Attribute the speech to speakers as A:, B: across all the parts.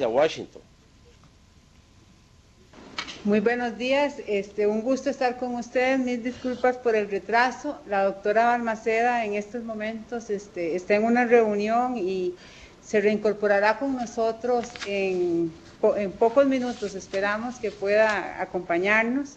A: a Washington.
B: Muy buenos días, un gusto estar con ustedes, mil disculpas por el retraso. La doctora Balmaceda en estos momentos está en una reunión y se reincorporará con nosotros en pocos minutos, esperamos que pueda acompañarnos.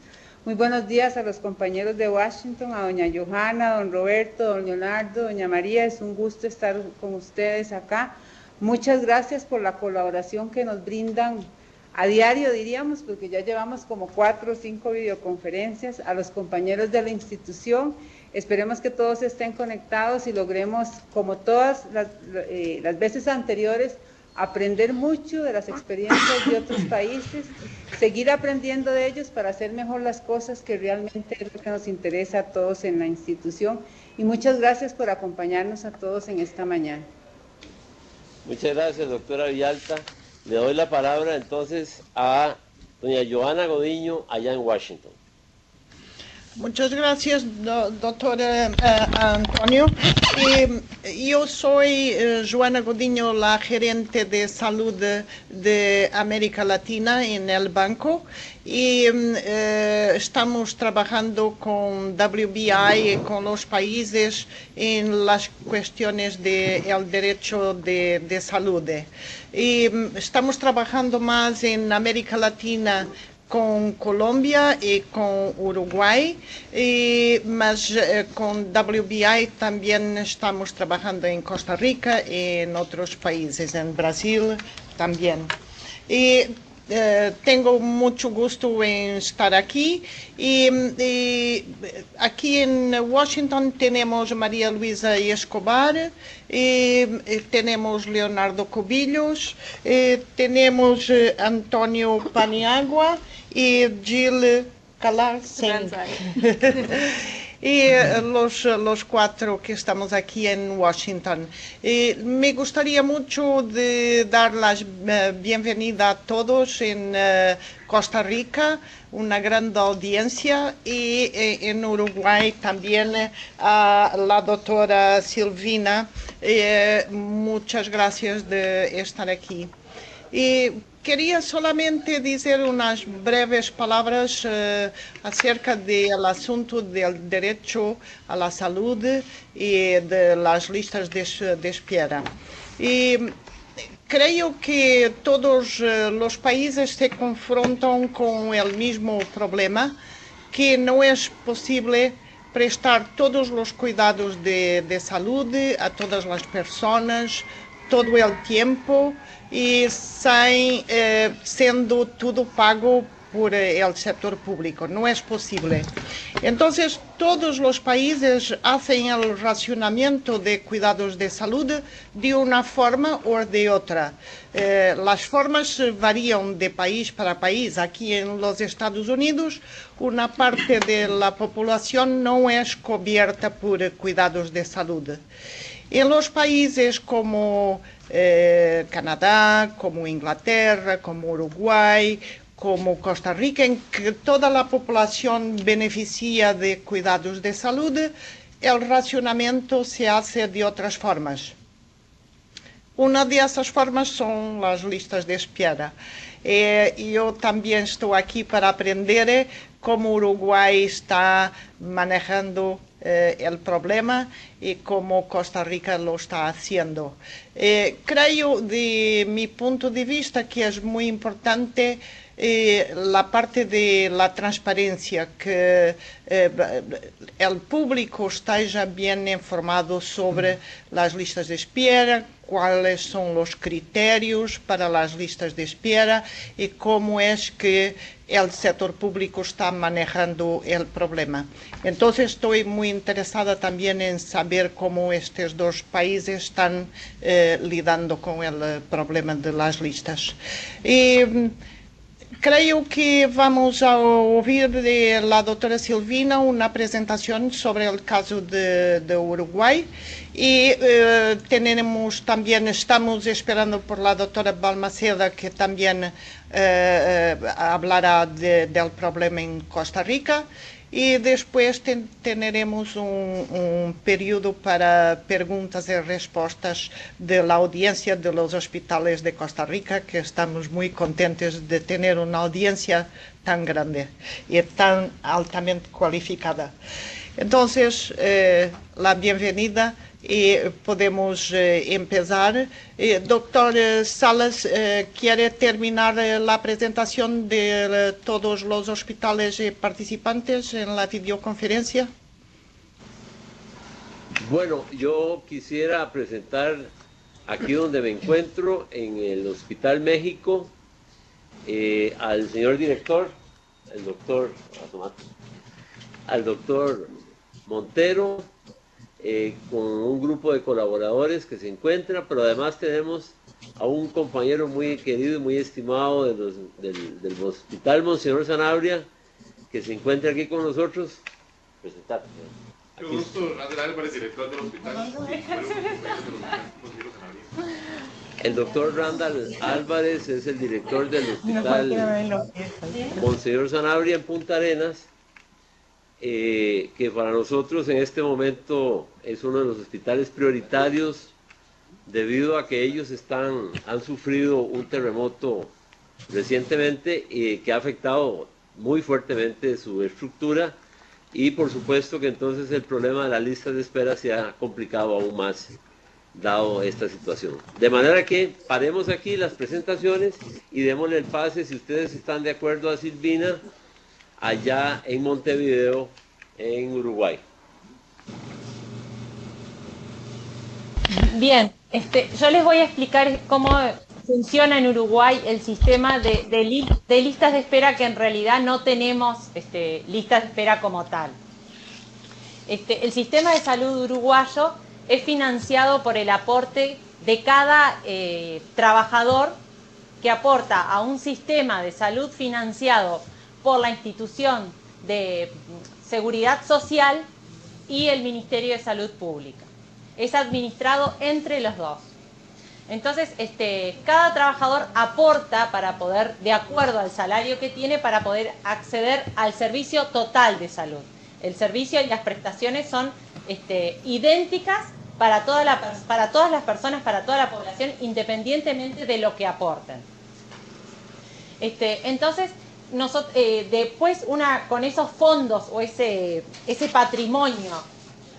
B: Muy buenos días a los compañeros de Washington, a doña Johanna, don Roberto, don Leonardo, doña María, es un gusto estar con ustedes acá. Muchas gracias por la colaboración que nos brindan a diario, diríamos, porque ya llevamos como 4 o 5 videoconferencias a los compañeros de la institución. Esperemos que todos estén conectados y logremos, como todas las veces anteriores, aprender mucho de las experiencias de otros países, seguir aprendiendo de ellos para hacer mejor las cosas, que realmente es lo que nos interesa a todos en la institución. Y muchas gracias por acompañarnos a todos en esta mañana.
A: Muchas gracias, doctora Villalta. Le doy la palabra entonces a doña Johanna Godiño, allá en Washington.
C: Muchas gracias, doctor Antonio. Yo soy Joana Godiño, la gerente de salud de América Latina en el banco, y estamos trabajando con WBI y con los países en las cuestiones del derecho de salud. Y estamos trabajando más en América Latina con Colombia y con Uruguay, mas con WBI también estamos trabajando en Costa Rica y en otros países, en Brasil también. Tengo mucho gusto en estar aquí y aquí en Washington tenemos María Luisa Escobar, tenemos Leonardo Cubillos, tenemos Antonio Paniagua y Jill Calarsen. Y los cuatro que estamos aquí en Washington. Me gustaría mucho de dar la bienvenida a todos en Costa Rica, una gran audiencia, y en Uruguay también a la doctora Silvina. Muchas gracias de estar aquí. Quería solamente decir unas breves palabras acerca del asunto del derecho a la salud y de las listas de espera. Creo que todos los países se confrontan con el mismo problema, que no es posible prestar todos los cuidados de salud a todas las personas todo el tiempo y siendo todo pago por el sector público. No es posible. Entonces, todos los países hacen el racionamiento de cuidados de salud de una forma o de otra. Las formas varían de país para país. Aquí en los Estados Unidos, una parte de la población no es cubierta por cuidados de salud. En los países como Canadá, como Inglaterra, como Uruguay, como Costa Rica, en que toda la población beneficia de cuidados de salud, el racionamiento se hace de otras formas. Una de esas formas son las listas de espera. Yo también estoy aquí para aprender cómo Uruguay está manejando el problema y cómo Costa Rica lo está haciendo. Creo, de mi punto de vista, que es muy importante la parte de la transparencia, que el público esté ya bien informado sobre las listas de espera, cuáles son los criterios para las listas de espera y cómo es que el sector público está manejando el problema. Entonces estoy muy interesada también en saber cómo estos dos países están lidiando con el problema de las listas. Creo que vamos a oír de la doctora Silvina una presentación sobre el caso de Uruguay y estamos esperando por la doctora Balmaceda, que también hablará del problema en Costa Rica, y después tendremos un periodo para preguntas y respuestas de la audiencia de los hospitales de Costa Rica, que estamos muy contentos de tener una audiencia tan grande y tan altamente cualificada. Entonces, la bienvenida y podemos empezar. Doctor Salas, ¿quiere terminar la presentación de todos los hospitales participantes en la videoconferencia?
A: Bueno, yo quisiera presentar aquí donde me encuentro, en el Hospital México, al señor director, al doctor Montero, con un grupo de colaboradores que se encuentra, pero además tenemos a un compañero muy querido y muy estimado del Hospital Monseñor Sanabria, que se encuentra aquí con nosotros. Presentate.
D: Qué gusto, Randall Álvarez, director del hospital.
A: El doctor Randall Álvarez es el director del Hospital Monseñor Sanabria en Punta Arenas, que para nosotros en este momento es uno de los hospitales prioritarios debido a que ellos han sufrido un terremoto recientemente que ha afectado muy fuertemente su estructura, y por supuesto que entonces el problema de las listas de espera se ha complicado aún más dado esta situación. De manera que paremos aquí las presentaciones y démosle el pase, si ustedes están de acuerdo, a Silvina, allá en Montevideo, en Uruguay.
E: Bien, yo les voy a explicar cómo funciona en Uruguay el sistema de listas de espera, que en realidad no tenemos listas de espera como tal. El sistema de salud uruguayo es financiado por el aporte de cada trabajador que aporta a un sistema de salud financiado por la institución de seguridad social y el Ministerio de Salud Pública. Es administrado entre los dos. Entonces, cada trabajador aporta para poder, de acuerdo al salario que tiene, para poder acceder al servicio total de salud. El servicio y las prestaciones son idénticas para todas las personas, para toda la población, independientemente de lo que aporten. Entonces, después con esos fondos o ese patrimonio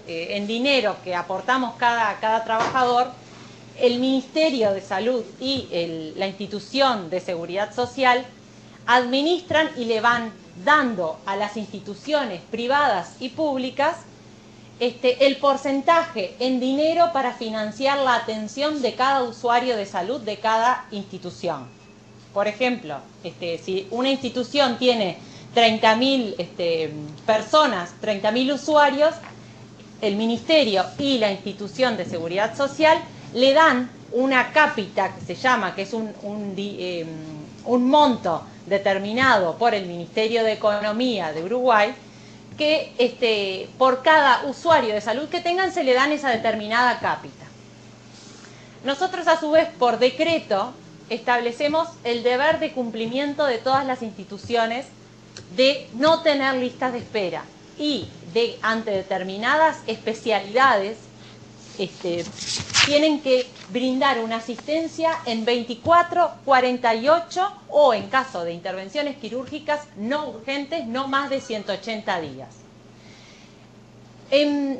E: en dinero que aportamos cada trabajador, el Ministerio de Salud y la institución de seguridad social administran y le van dando a las instituciones privadas y públicas el porcentaje en dinero para financiar la atención de cada usuario de salud de cada institución. Por ejemplo, si una institución tiene 30.000 personas, 30.000 usuarios, el Ministerio y la institución de seguridad social le dan una cápita que se llama, que es un monto determinado por el Ministerio de Economía de Uruguay, que por cada usuario de salud que tengan se le dan esa determinada cápita. Nosotros, a su vez, por decreto, establecemos el deber de cumplimiento de todas las instituciones de no tener listas de espera y ante determinadas especialidades tienen que brindar una asistencia en 24, 48 o, en caso de intervenciones quirúrgicas no urgentes, no más de 180 días.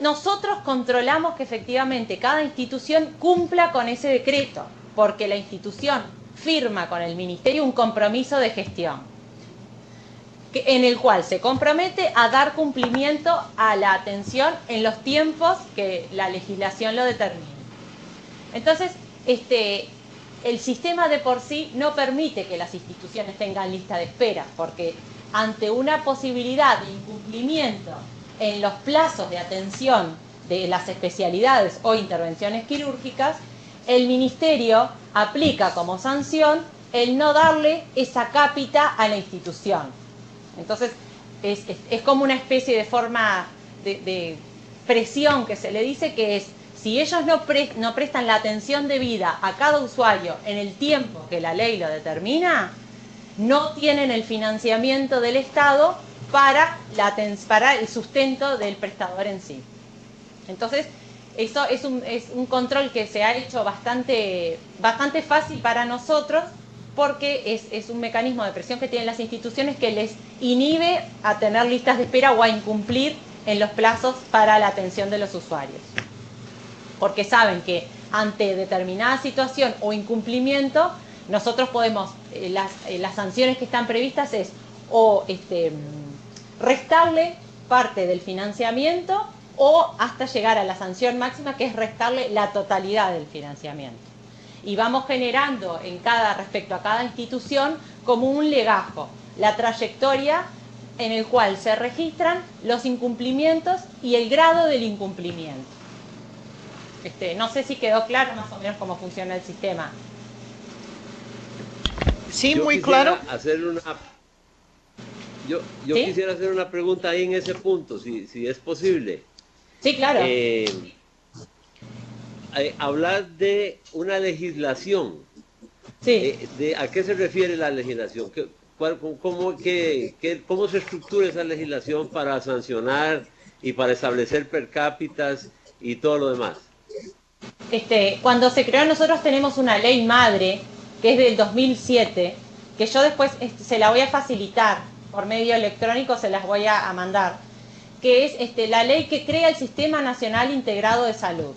E: Nosotros controlamos que efectivamente cada institución cumpla con ese decreto, porque la institución firma con el Ministerio un compromiso de gestión, en el cual se compromete a dar cumplimiento a la atención en los tiempos que la legislación lo determine. Entonces, el sistema de por sí no permite que las instituciones tengan lista de espera, porque ante una posibilidad de incumplimiento en los plazos de atención de las especialidades o intervenciones quirúrgicas, el Ministerio aplica como sanción el no darle esa cápita a la institución. Entonces, es como una especie de forma de presión que se le dice, que es, si ellos no prestan la atención debida a cada usuario en el tiempo que la ley lo determina, no tienen el financiamiento del Estado para el sustento del prestador en sí. Entonces, eso es un control que se ha hecho bastante fácil para nosotros, porque es un mecanismo de presión que tienen las instituciones que les inhibe a tener listas de espera o a incumplir en los plazos para la atención de los usuarios. Porque saben que ante determinada situación o incumplimiento, nosotros podemos, las sanciones que están previstas es o restarle parte del financiamiento o hasta llegar a la sanción máxima, que es restarle la totalidad del financiamiento. Y vamos generando respecto a cada institución como un legajo, la trayectoria en el cual se registran los incumplimientos y el grado del incumplimiento. No sé si quedó claro más o menos cómo funciona el sistema.
C: Sí,
A: Yo
C: muy
A: quisiera
C: claro.
A: Yo
E: ¿Sí?
A: quisiera hacer una pregunta ahí en ese punto, si es posible.
E: Sí, claro.
A: Hablar de una legislación.
E: Sí.
A: ¿A qué se refiere la legislación? ¿Cómo se estructura esa legislación para sancionar y para establecer per cápitas y todo lo demás?
E: Cuando se creó, nosotros tenemos una ley madre que es del 2007, que yo después se la voy a facilitar por medio electrónico, se las voy a mandar, que es la ley que crea el Sistema Nacional Integrado de Salud.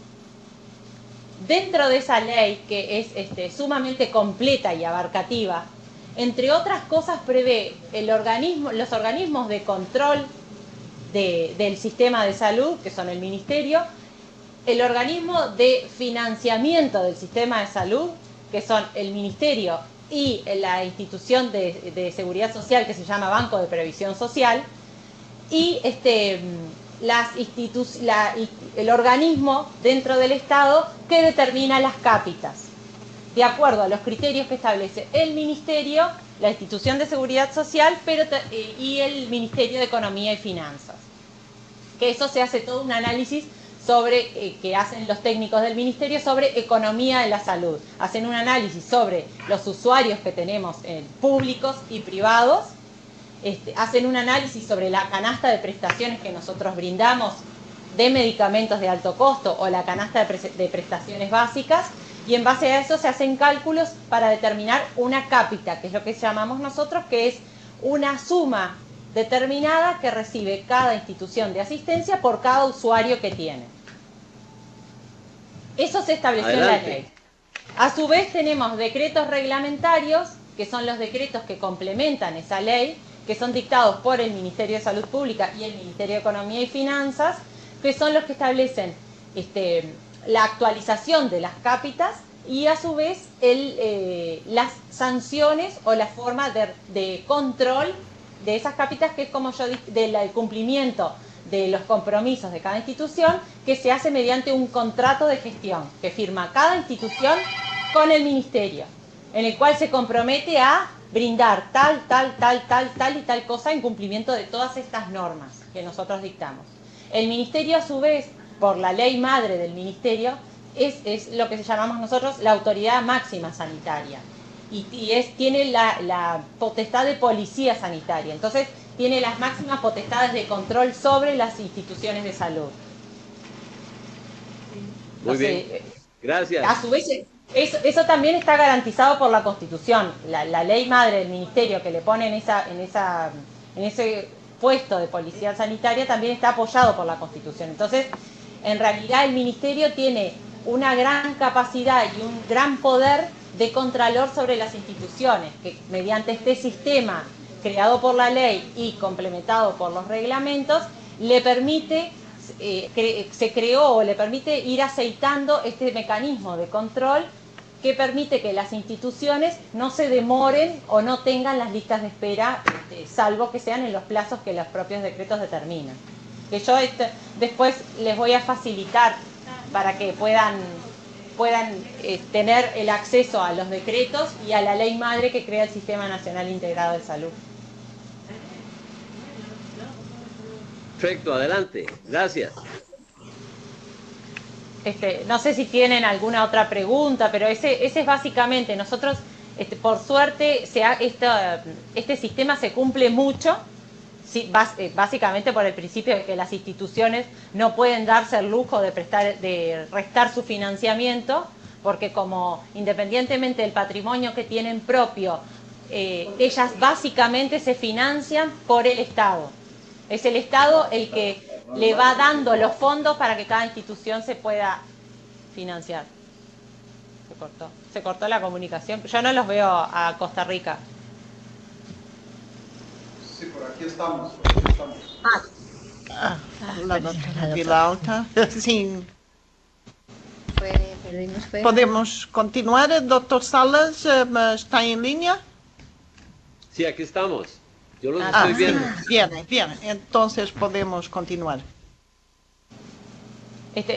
E: Dentro de esa ley, que es sumamente completa y abarcativa, entre otras cosas prevé los organismos de control del sistema de salud, que son el Ministerio, el organismo de financiamiento del sistema de salud, que son el Ministerio y la institución de seguridad social que se llama Banco de Previsión Social, y el organismo dentro del Estado que determina las cápitas, de acuerdo a los criterios que establece el Ministerio, la institución de seguridad social y el Ministerio de Economía y Finanzas. Que eso se hace todo un análisis que hacen los técnicos del Ministerio sobre economía de la salud. Hacen un análisis sobre los usuarios que tenemos públicos y privados, hacen un análisis sobre la canasta de prestaciones que nosotros brindamos de medicamentos de alto costo o la canasta de prestaciones básicas, y en base a eso se hacen cálculos para determinar una cápita, que es lo que llamamos nosotros, que es una suma determinada que recibe cada institución de asistencia por cada usuario que tiene. Eso se estableció en la ley. A su vez tenemos decretos reglamentarios, que son los decretos que complementan esa ley, que son dictados por el Ministerio de Salud Pública y el Ministerio de Economía y Finanzas, que son los que establecen la actualización de las cápitas y a su vez las sanciones o la forma de control de esas cápitas, que es, como yo dije, del cumplimiento de los compromisos de cada institución, que se hace mediante un contrato de gestión que firma cada institución con el Ministerio, en el cual se compromete a brindar tal y tal cosa en cumplimiento de todas estas normas que nosotros dictamos. El Ministerio, a su vez, por la ley madre del Ministerio, es lo que llamamos nosotros la autoridad máxima sanitaria. Y tiene la potestad de policía sanitaria. Entonces, tiene las máximas potestades de control sobre las instituciones de salud.
A: Muy bien. Gracias.
E: A su vez, eso también está garantizado por la Constitución. La ley madre del Ministerio que le pone en ese puesto de policía sanitaria también está apoyado por la Constitución. Entonces, en realidad el Ministerio tiene una gran capacidad y un gran poder de contralor sobre las instituciones, que mediante este sistema creado por la ley y complementado por los reglamentos, le permite, se creó o le permite ir aceitando este mecanismo de control que permite que las instituciones no se demoren o no tengan las listas de espera, salvo que sean en los plazos que los propios decretos determinan. Que yo después les voy a facilitar para que puedan tener el acceso a los decretos y a la ley madre que crea el Sistema Nacional Integrado de Salud.
A: Perfecto, adelante. Gracias.
E: No sé si tienen alguna otra pregunta, pero ese es básicamente, nosotros, por suerte, este sistema se cumple mucho, sí, básicamente por el principio de que las instituciones no pueden darse el lujo de restar su financiamiento, porque como independientemente del patrimonio que tienen propio, ellas básicamente se financian por el Estado. Es el Estado el que le va dando los fondos para que cada institución se pueda financiar. Se cortó la comunicación. Yo no los veo a Costa Rica.
F: Sí, por aquí estamos.
C: La doctora Vilalta. Sí. ¿Podemos continuar? ¿El doctor Salas está en línea?
A: Sí, aquí estamos. Yo los estoy viendo.
C: Bien. Entonces podemos continuar.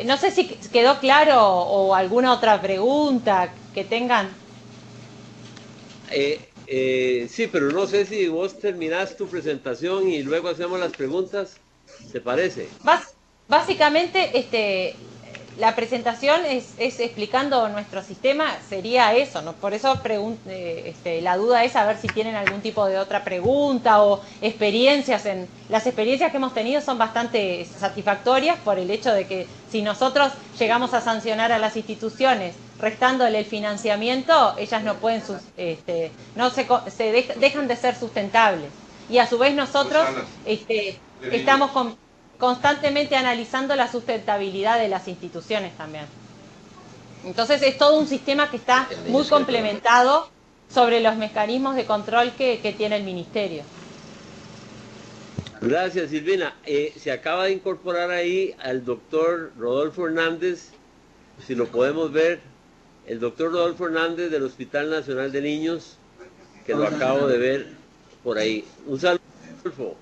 E: No sé si quedó claro o alguna otra pregunta que tengan.
A: Sí, pero no sé si vos terminás tu presentación y luego hacemos las preguntas. ¿Te parece?
E: Básicamente, la presentación es explicando nuestro sistema, sería eso, ¿no? Por eso la duda es a ver si tienen algún tipo de otra pregunta o experiencias. Las experiencias que hemos tenido son bastante satisfactorias por el hecho de que si nosotros llegamos a sancionar a las instituciones restándole el financiamiento, ellas no pueden, dejan de ser sustentables. Y a su vez nosotros estamos constantemente analizando la sustentabilidad de las instituciones también. Entonces es todo un sistema que está muy complementado sobre los mecanismos de control que tiene el Ministerio.
A: Gracias, Silvina. Se acaba de incorporar ahí al doctor Rodolfo Hernández, si lo podemos ver, el doctor Rodolfo Hernández del Hospital Nacional de Niños, que lo acabo de ver por ahí. Un saludo, Rodolfo.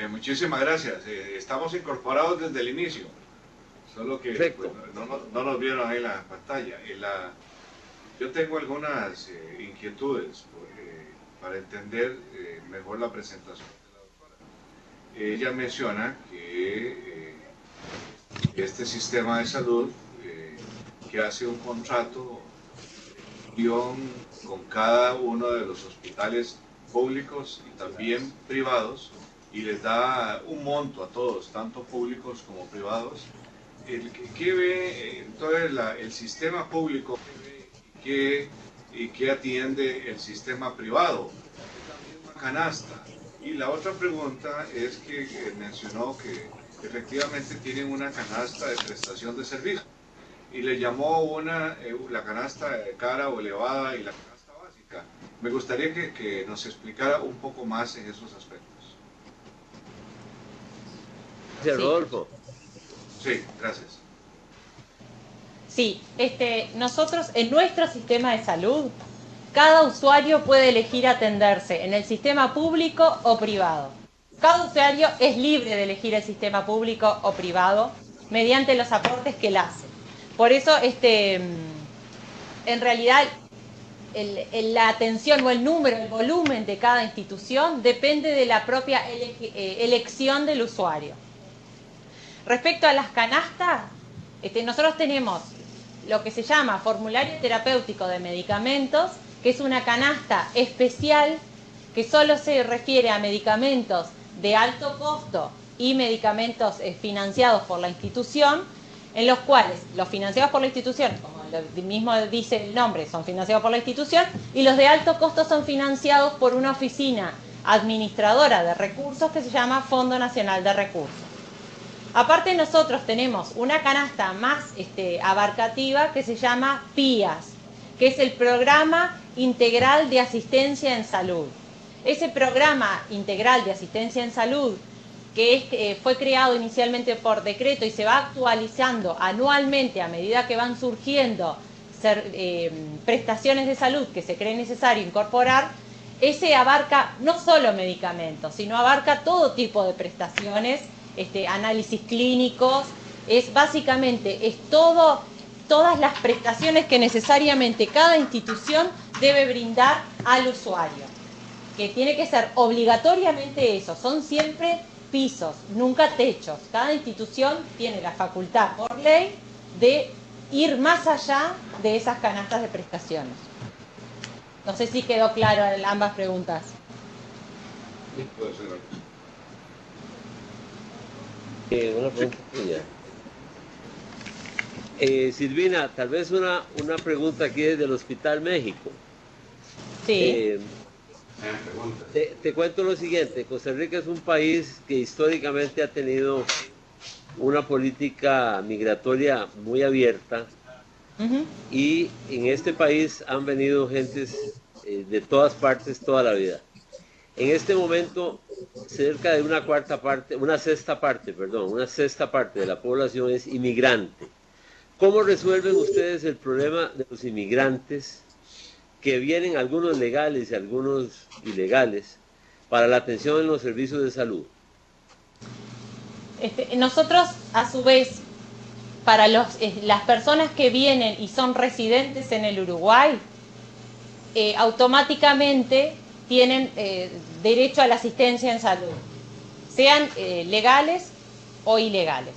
D: Muchísimas gracias. Estamos incorporados desde el inicio, solo que pues, no nos vieron ahí en la pantalla. Yo tengo algunas inquietudes para entender mejor la presentación de la doctora. Ella menciona que este sistema de salud que hace un contrato con cada uno de los hospitales públicos y también privados, y les da un monto a todos, tanto públicos como privados. ¿Qué ve entonces el sistema público y qué atiende el sistema privado? Es la misma canasta. Y la otra pregunta es que mencionó que efectivamente tienen una canasta de prestación de servicio y le llamó la canasta cara o elevada y la canasta básica. Me gustaría que nos explicara un poco más en esos aspectos.
A: Gracias, Rodolfo.
D: Sí, gracias.
E: Sí, nosotros en nuestro sistema de salud, cada usuario puede elegir atenderse en el sistema público o privado. Cada usuario es libre de elegir el sistema público o privado mediante los aportes que él hace. Por eso, en realidad, la atención o el número, el volumen de cada institución depende de la propia elección del usuario. Respecto a las canastas, nosotros tenemos lo que se llama formulario terapéutico de medicamentos, que es una canasta especial que solo se refiere a medicamentos de alto costo y medicamentos financiados por la institución, en los cuales los financiados por la institución, como mismo dice el nombre, son financiados por la institución, y los de alto costo son financiados por una oficina administradora de recursos que se llama Fondo Nacional de Recursos. Aparte, nosotros tenemos una canasta más abarcativa que se llama PIAS, que es el Programa Integral de Asistencia en Salud. Ese Programa Integral de Asistencia en Salud, que fue creado inicialmente por decreto y se va actualizando anualmente a medida que van surgiendo prestaciones de salud que se cree necesario incorporar, ese abarca no solo medicamentos, sino abarca todo tipo de prestaciones, análisis clínicos, básicamente todas las prestaciones que necesariamente cada institución debe brindar al usuario, que tiene que ser obligatoriamente eso, son siempre pisos, nunca techos. Cada institución tiene la facultad por ley de ir más allá de esas canastas de prestaciones. No sé si quedó claro en ambas preguntas.
D: Sí, puede ser.
A: Una pregunta tuya. Silvina, tal vez una pregunta aquí desde el Hospital México.
E: Sí.
A: Te cuento lo siguiente, Costa Rica es un país que históricamente ha tenido una política migratoria muy abierta, y en este país han venido gentes de todas partes toda la vida. En este momento, cerca de una sexta parte de la población es inmigrante. ¿Cómo resuelven ustedes el problema de los inmigrantes que vienen, algunos legales y algunos ilegales, para la atención en los servicios de salud?
E: Nosotros, a su vez, para las personas que vienen y son residentes en el Uruguay, automáticamente tienen derecho a la asistencia en salud, sean legales o ilegales.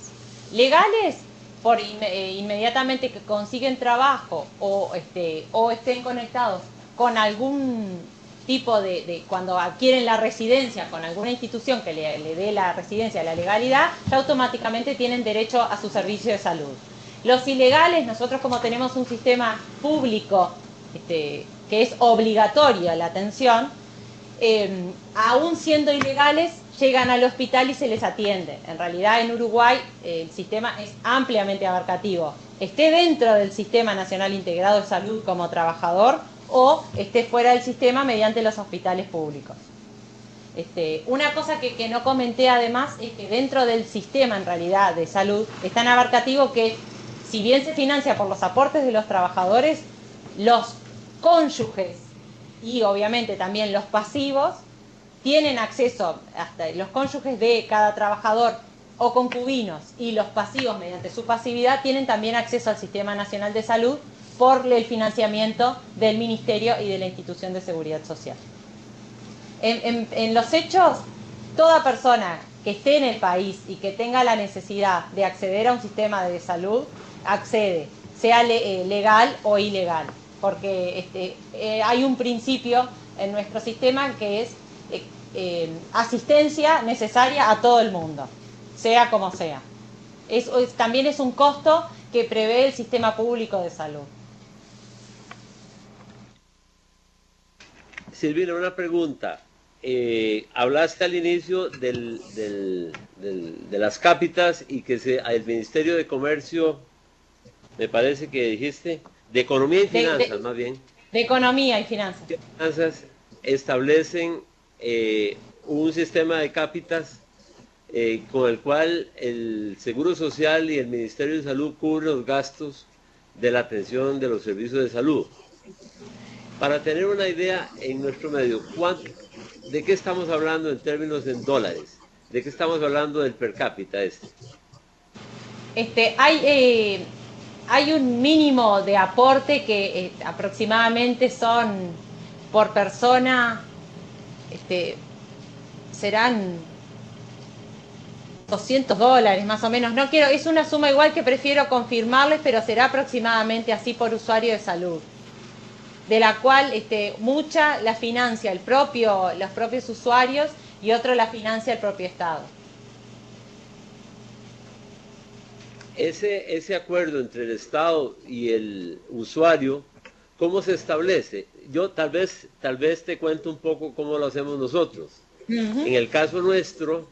E: Legales, por inmediatamente que consiguen trabajo o estén conectados con algún tipo cuando adquieren la residencia con alguna institución que le dé la residencia, la legalidad, ya automáticamente tienen derecho a su servicio de salud. Los ilegales, nosotros como tenemos un sistema público que es obligatorio la atención, aún siendo ilegales, llegan al hospital y se les atiende. En realidad en Uruguay el sistema es ampliamente abarcativo. Esté dentro del Sistema Nacional Integrado de Salud como trabajador o esté fuera del sistema mediante los hospitales públicos. Una cosa que no comenté además es que dentro del sistema en realidad de salud es tan abarcativo que si bien se financia por los aportes de los trabajadores, los cónyuges y obviamente también los pasivos tienen acceso, hasta los cónyuges de cada trabajador o concubinos y los pasivos mediante su pasividad tienen también acceso al Sistema Nacional de Salud por el financiamiento del Ministerio y de la Institución de Seguridad Social. En los hechos, toda persona que esté en el país y que tenga la necesidad de acceder a un sistema de salud, accede, sea legal o ilegal, porque hay un principio en nuestro sistema que es asistencia necesaria a todo el mundo, sea como sea. También es un costo que prevé el sistema público de salud.
A: Silvina, una pregunta. Hablaste al inicio de las cápitas y que el Ministerio de Comercio, me parece que dijiste, de Economía y Finanzas más bien.
E: De Economía y Finanzas.
A: Finanzas establecen un sistema de cápitas con el cual el Seguro Social y el Ministerio de Salud cubren los gastos de la atención de los servicios de salud. Para tener una idea en nuestro medio, ¿de qué estamos hablando en términos en dólares? ¿De qué estamos hablando del per cápita
E: Hay un mínimo de aporte que aproximadamente son por persona, serán $200 más o menos. No quiero, es una suma igual que prefiero confirmarles, pero será aproximadamente así por usuario de salud, de la cual mucha la financia los propios usuarios y otro la financia el propio Estado.
A: Ese acuerdo entre el Estado y el usuario, ¿cómo se establece? Yo tal vez te cuento un poco cómo lo hacemos nosotros. En el caso nuestro,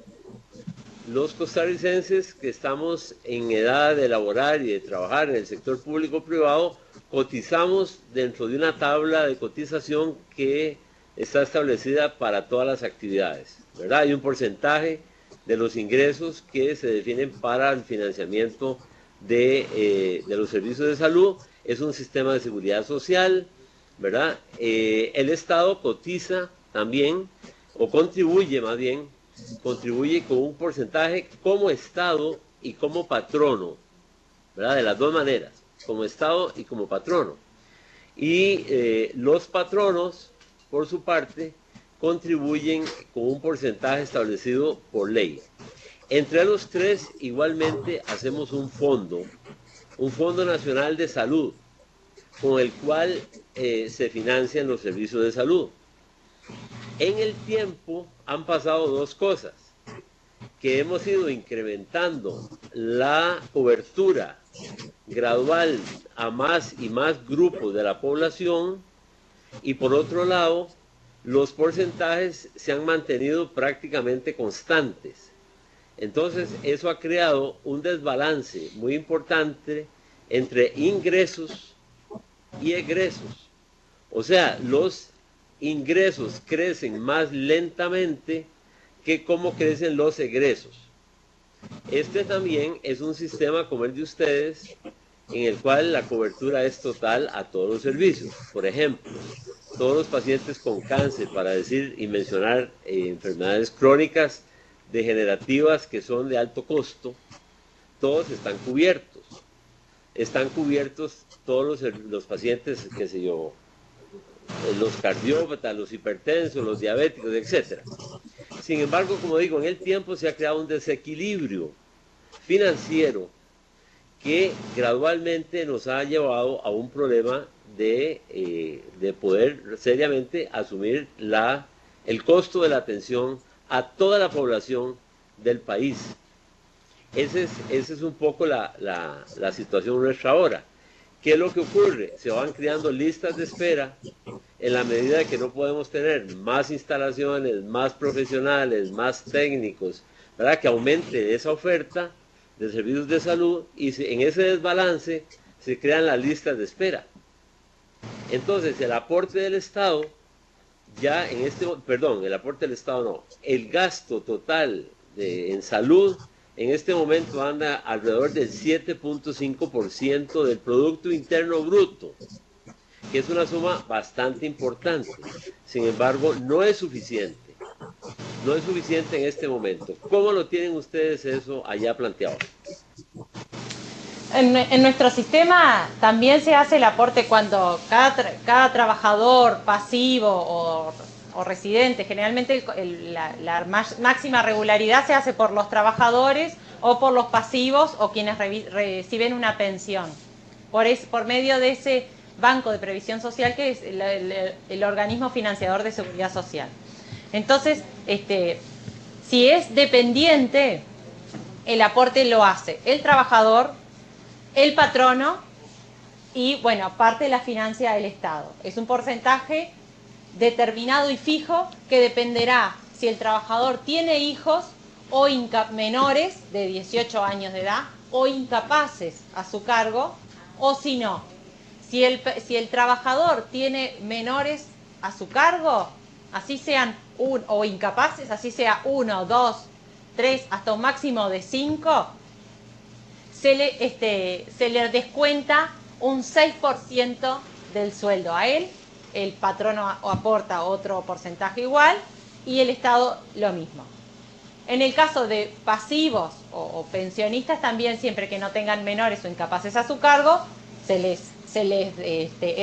A: los costarricenses que estamos en edad de laborar y de trabajar en el sector público-privado, cotizamos dentro de una tabla de cotización que está establecida para todas las actividades, ¿verdad? Hay un porcentaje de los ingresos que se definen para el financiamiento de los servicios de salud. Es un sistema de seguridad social, ¿verdad? El Estado cotiza también, o contribuye más bien, contribuye con un porcentaje como Estado y como patrono, ¿verdad? De las dos maneras, como Estado y como patrono. Y los patronos, por su parte, contribuyen con un porcentaje establecido por ley. Entre los tres, igualmente, hacemos un fondo nacional de salud, con el cual se financian los servicios de salud. En el tiempo han pasado dos cosas. que hemos ido incrementando la cobertura gradual a más y más grupos de la población, y por otro lado, los porcentajes se han mantenido prácticamente constantes. Entonces, eso ha creado un desbalance muy importante entre ingresos y egresos. O sea, los ingresos crecen más lentamente que cómo crecen los egresos. Este también es un sistema como el de ustedes, en el cual la cobertura es total a todos los servicios. Por ejemplo, todos los pacientes con cáncer, para decir y mencionar enfermedades crónicas degenerativas que son de alto costo, todos están cubiertos. Están cubiertos todos los pacientes, qué sé yo, los cardiópatas, los hipertensos, los diabéticos, etc. Sin embargo, como digo, en el tiempo se ha creado un desequilibrio financiero que gradualmente nos ha llevado a un problema de poder seriamente asumir el costo de la atención a toda la población del país. Esa es un poco la situación nuestra ahora. ¿Qué es lo que ocurre? Se van creando listas de espera en la medida que no podemos tener más instalaciones, más profesionales, más técnicos, ¿verdad? Que aumente esa oferta de servicios de salud, y en ese desbalance se crean las listas de espera. Entonces, el aporte del Estado, el gasto total en salud en este momento anda alrededor del 7.5% del Producto Interno Bruto, que es una suma bastante importante. Sin embargo, no es suficiente. No es suficiente en este momento. ¿Cómo lo tienen ustedes eso allá planteado?
E: En nuestro sistema también se hace el aporte cuando cada trabajador pasivo o residente, generalmente la máxima regularidad se hace por los trabajadores o por los pasivos o quienes reciben una pensión, por medio de ese banco de previsión social que es el organismo financiador de seguridad social. Entonces, si es dependiente, el aporte lo hace el trabajador, el patrono y, bueno, parte la financia el Estado. Es un porcentaje determinado y fijo que dependerá si el trabajador tiene hijos o menores de 18 años de edad o incapaces a su cargo, o si no, si el trabajador tiene menores a su cargo, así sean o incapaces, así sea 1, 2, 3, hasta un máximo de 5, se le descuenta un 6% del sueldo a él. El patrono aporta otro porcentaje igual y el Estado lo mismo. En el caso de pasivos o pensionistas, también siempre que no tengan menores o incapaces a su cargo, es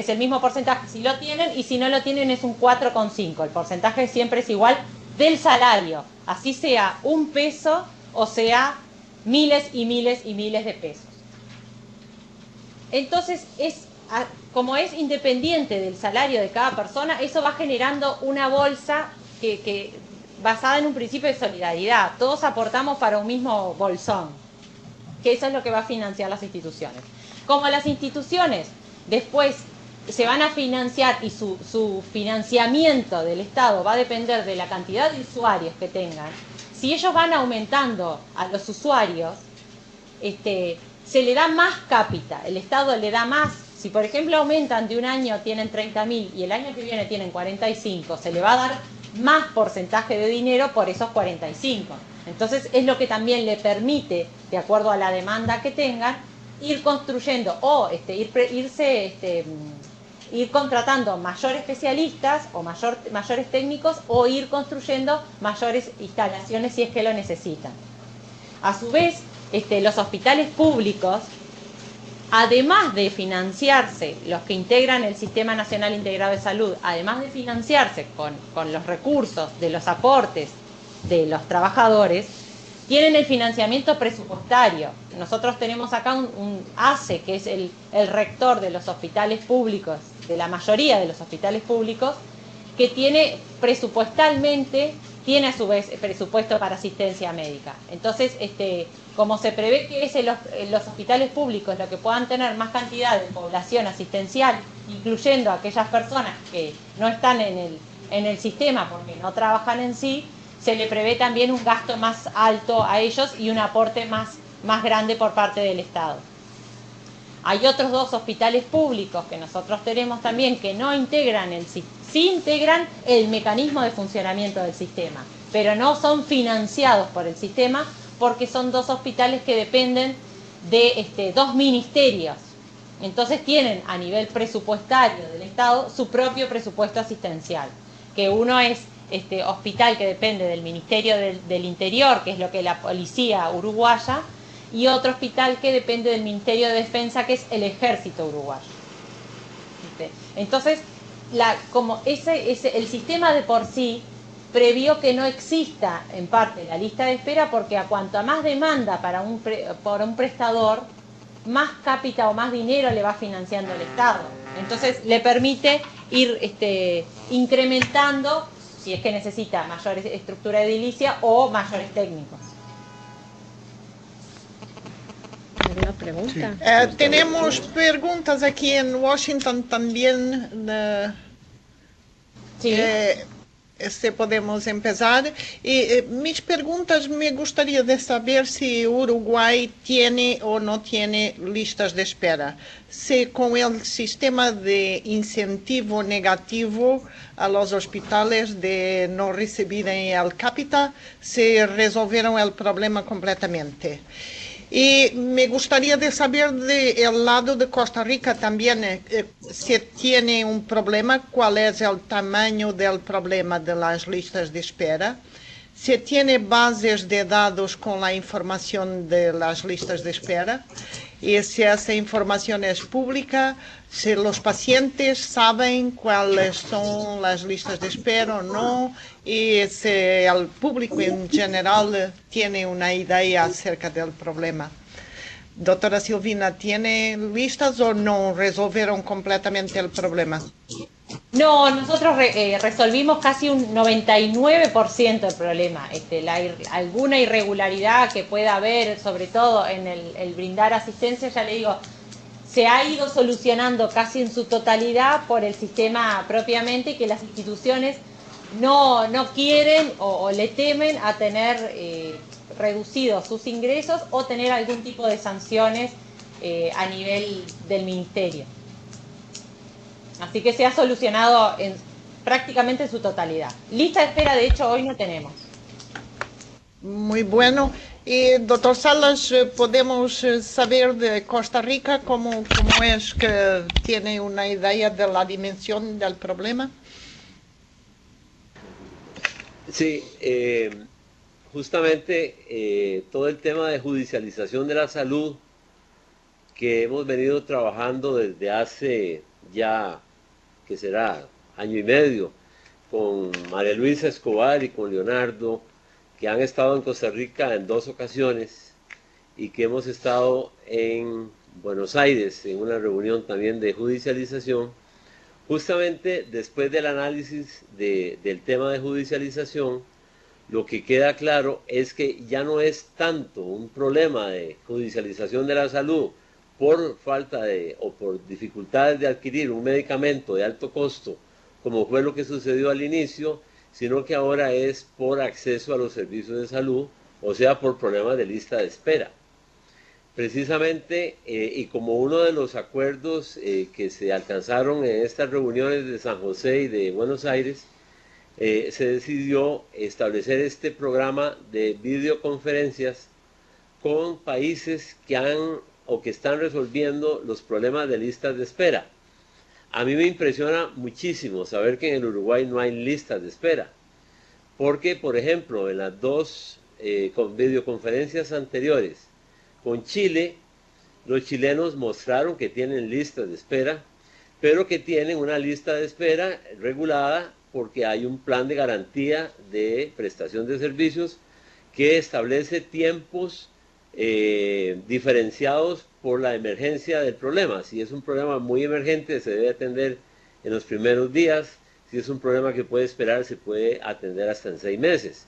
E: el mismo porcentaje si lo tienen, y si no lo tienen es un 4,5. El porcentaje siempre es igual del salario, así sea un peso o sea miles y miles y miles de pesos. Entonces, como es independiente del salario de cada persona, eso va generando una bolsa que basada en un principio de solidaridad. Todos aportamos para un mismo bolsón, que eso es lo que va a financiar las instituciones. Como las instituciones después se van a financiar y su financiamiento del Estado va a depender de la cantidad de usuarios que tengan, si ellos van aumentando a los usuarios, se le da más cápita, el Estado le da más. Si por ejemplo aumentan de un año, tienen 30.000 y el año que viene tienen 45, se le va a dar más porcentaje de dinero por esos 45. Entonces es lo que también le permite, de acuerdo a la demanda que tengan, ir construyendo o ir contratando mayores especialistas o mayores técnicos, o ir construyendo mayores instalaciones si es que lo necesitan. A su vez, los hospitales públicos, además de financiarse, los que integran el Sistema Nacional Integrado de Salud, además de financiarse con los recursos de los aportes de los trabajadores, tienen el financiamiento presupuestario. Nosotros tenemos acá un ACE, que es el rector de los hospitales públicos, de la mayoría de los hospitales públicos, que tiene presupuestalmente tiene a su vez presupuesto para asistencia médica. Entonces, como se prevé que es en los hospitales públicos lo que puedan tener más cantidad de población asistencial, incluyendo a aquellas personas que no están en el sistema porque no trabajan en sí, se le prevé también un gasto más alto a ellos y un aporte más grande por parte del Estado. Hay otros 2 hospitales públicos que nosotros tenemos también que no integran sí integran el mecanismo de funcionamiento del sistema, pero no son financiados por el sistema porque son 2 hospitales que dependen de 2 ministerios. Entonces tienen a nivel presupuestario del Estado su propio presupuesto asistencial, que uno es hospital que depende del Ministerio del Interior, que es lo que es la policía uruguaya, y otro hospital que depende del Ministerio de Defensa, que es el Ejército uruguayo. Entonces, como el sistema de por sí previó que no exista en parte la lista de espera, porque a cuanto más demanda por un prestador, más cápita o más dinero le va financiando el Estado. Entonces le permite ir incrementando, si es que necesita mayor estructura edilicia o mayores técnicos.
G: ¿Alguna pregunta?
C: Tenemos preguntas aquí en Washington también.
E: Sí.
C: Podemos empezar. Mis preguntas me gustaría de saber si Uruguay tiene o no tiene listas de espera. Si con el sistema de incentivo negativo a los hospitales de no recibir en el cápita, se resolvieron el problema completamente. Y me gustaría de saber del lado de Costa Rica también, si tiene un problema, cuál es el tamaño del problema de las listas de espera, si tiene bases de datos con la información de las listas de espera, y si esa información es pública, si los pacientes saben cuáles son las listas de espera o no, y si el público en general tiene una idea acerca del problema. Doctora Silvina, ¿tiene listas o no resolvieron completamente el problema?
E: No, nosotros resolvimos casi un 99% del problema. Alguna irregularidad que pueda haber, sobre todo en el brindar asistencia, ya le digo, se ha ido solucionando casi en su totalidad por el sistema propiamente, que las instituciones no quieren o le temen a tener reducidos sus ingresos o tener algún tipo de sanciones a nivel del ministerio. Así que se ha solucionado prácticamente en su totalidad. Lista de espera, de hecho, hoy no tenemos.
C: Muy bueno. Y, doctor Salas, ¿podemos saber de Costa Rica cómo es que tiene una idea de la dimensión del problema?
A: Sí, justamente todo el tema de judicialización de la salud que hemos venido trabajando desde hace ya, que será año y medio, con María Luisa Escobar y con Leonardo, que han estado en Costa Rica en 2 ocasiones y que hemos estado en Buenos Aires en una reunión también de judicialización. Justamente después del análisis del tema de judicialización, lo que queda claro es que ya no es tanto un problema de judicialización de la salud por falta o por dificultades de adquirir un medicamento de alto costo, como fue lo que sucedió al inicio, sino que ahora es por acceso a los servicios de salud, o sea, por problemas de lista de espera. Precisamente, y como uno de los acuerdos que se alcanzaron en estas reuniones de San José y de Buenos Aires, se decidió establecer este programa de videoconferencias con países que han o que están resolviendo los problemas de listas de espera. A mí me impresiona muchísimo saber que en el Uruguay no hay listas de espera, porque, por ejemplo, en las 2 videoconferencias anteriores con Chile, los chilenos mostraron que tienen listas de espera, pero que tienen una lista de espera regulada porque hay un plan de garantía de prestación de servicios que establece tiempos diferenciados por la emergencia del problema. Si es un problema muy emergente, se debe atender en los primeros días. Si es un problema que puede esperar, se puede atender hasta en 6 meses.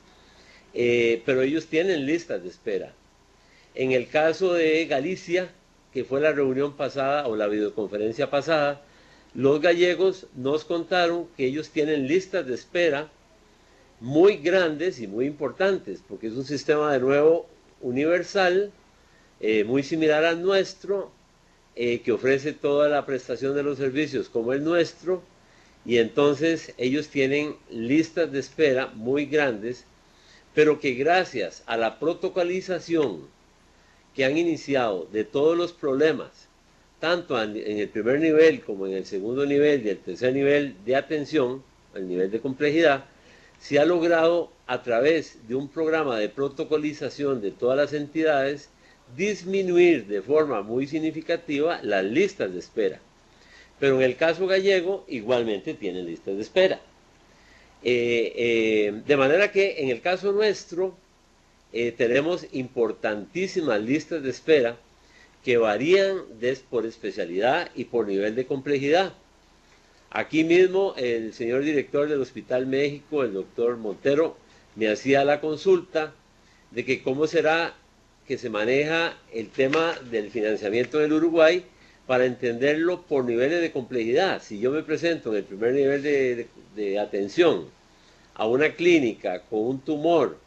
A: Pero ellos tienen listas de espera. En el caso de Galicia, que fue la reunión pasada o la videoconferencia pasada, los gallegos nos contaron que ellos tienen listas de espera muy grandes y muy importantes, porque es un sistema de nuevo universal, muy similar al nuestro, que ofrece toda la prestación de los servicios como el nuestro, y entonces ellos tienen listas de espera muy grandes, pero que gracias a la protocolización que han iniciado de todos los problemas, tanto en el primer nivel como en el segundo nivel y el tercer nivel de atención, el nivel de complejidad, se ha logrado a través de un programa de protocolización de todas las entidades disminuir de forma muy significativa las listas de espera. Pero en el caso gallego igualmente tienen listas de espera. De manera que en el caso nuestro tenemos importantísimas listas de espera que varían por especialidad y por nivel de complejidad. Aquí mismo el señor director del Hospital México, el doctor Montero, me hacía la consulta de que cómo será que se maneja el tema del financiamiento del Uruguay para entenderlo por niveles de complejidad. Si yo me presento en el primer nivel de atención a una clínica con un tumor,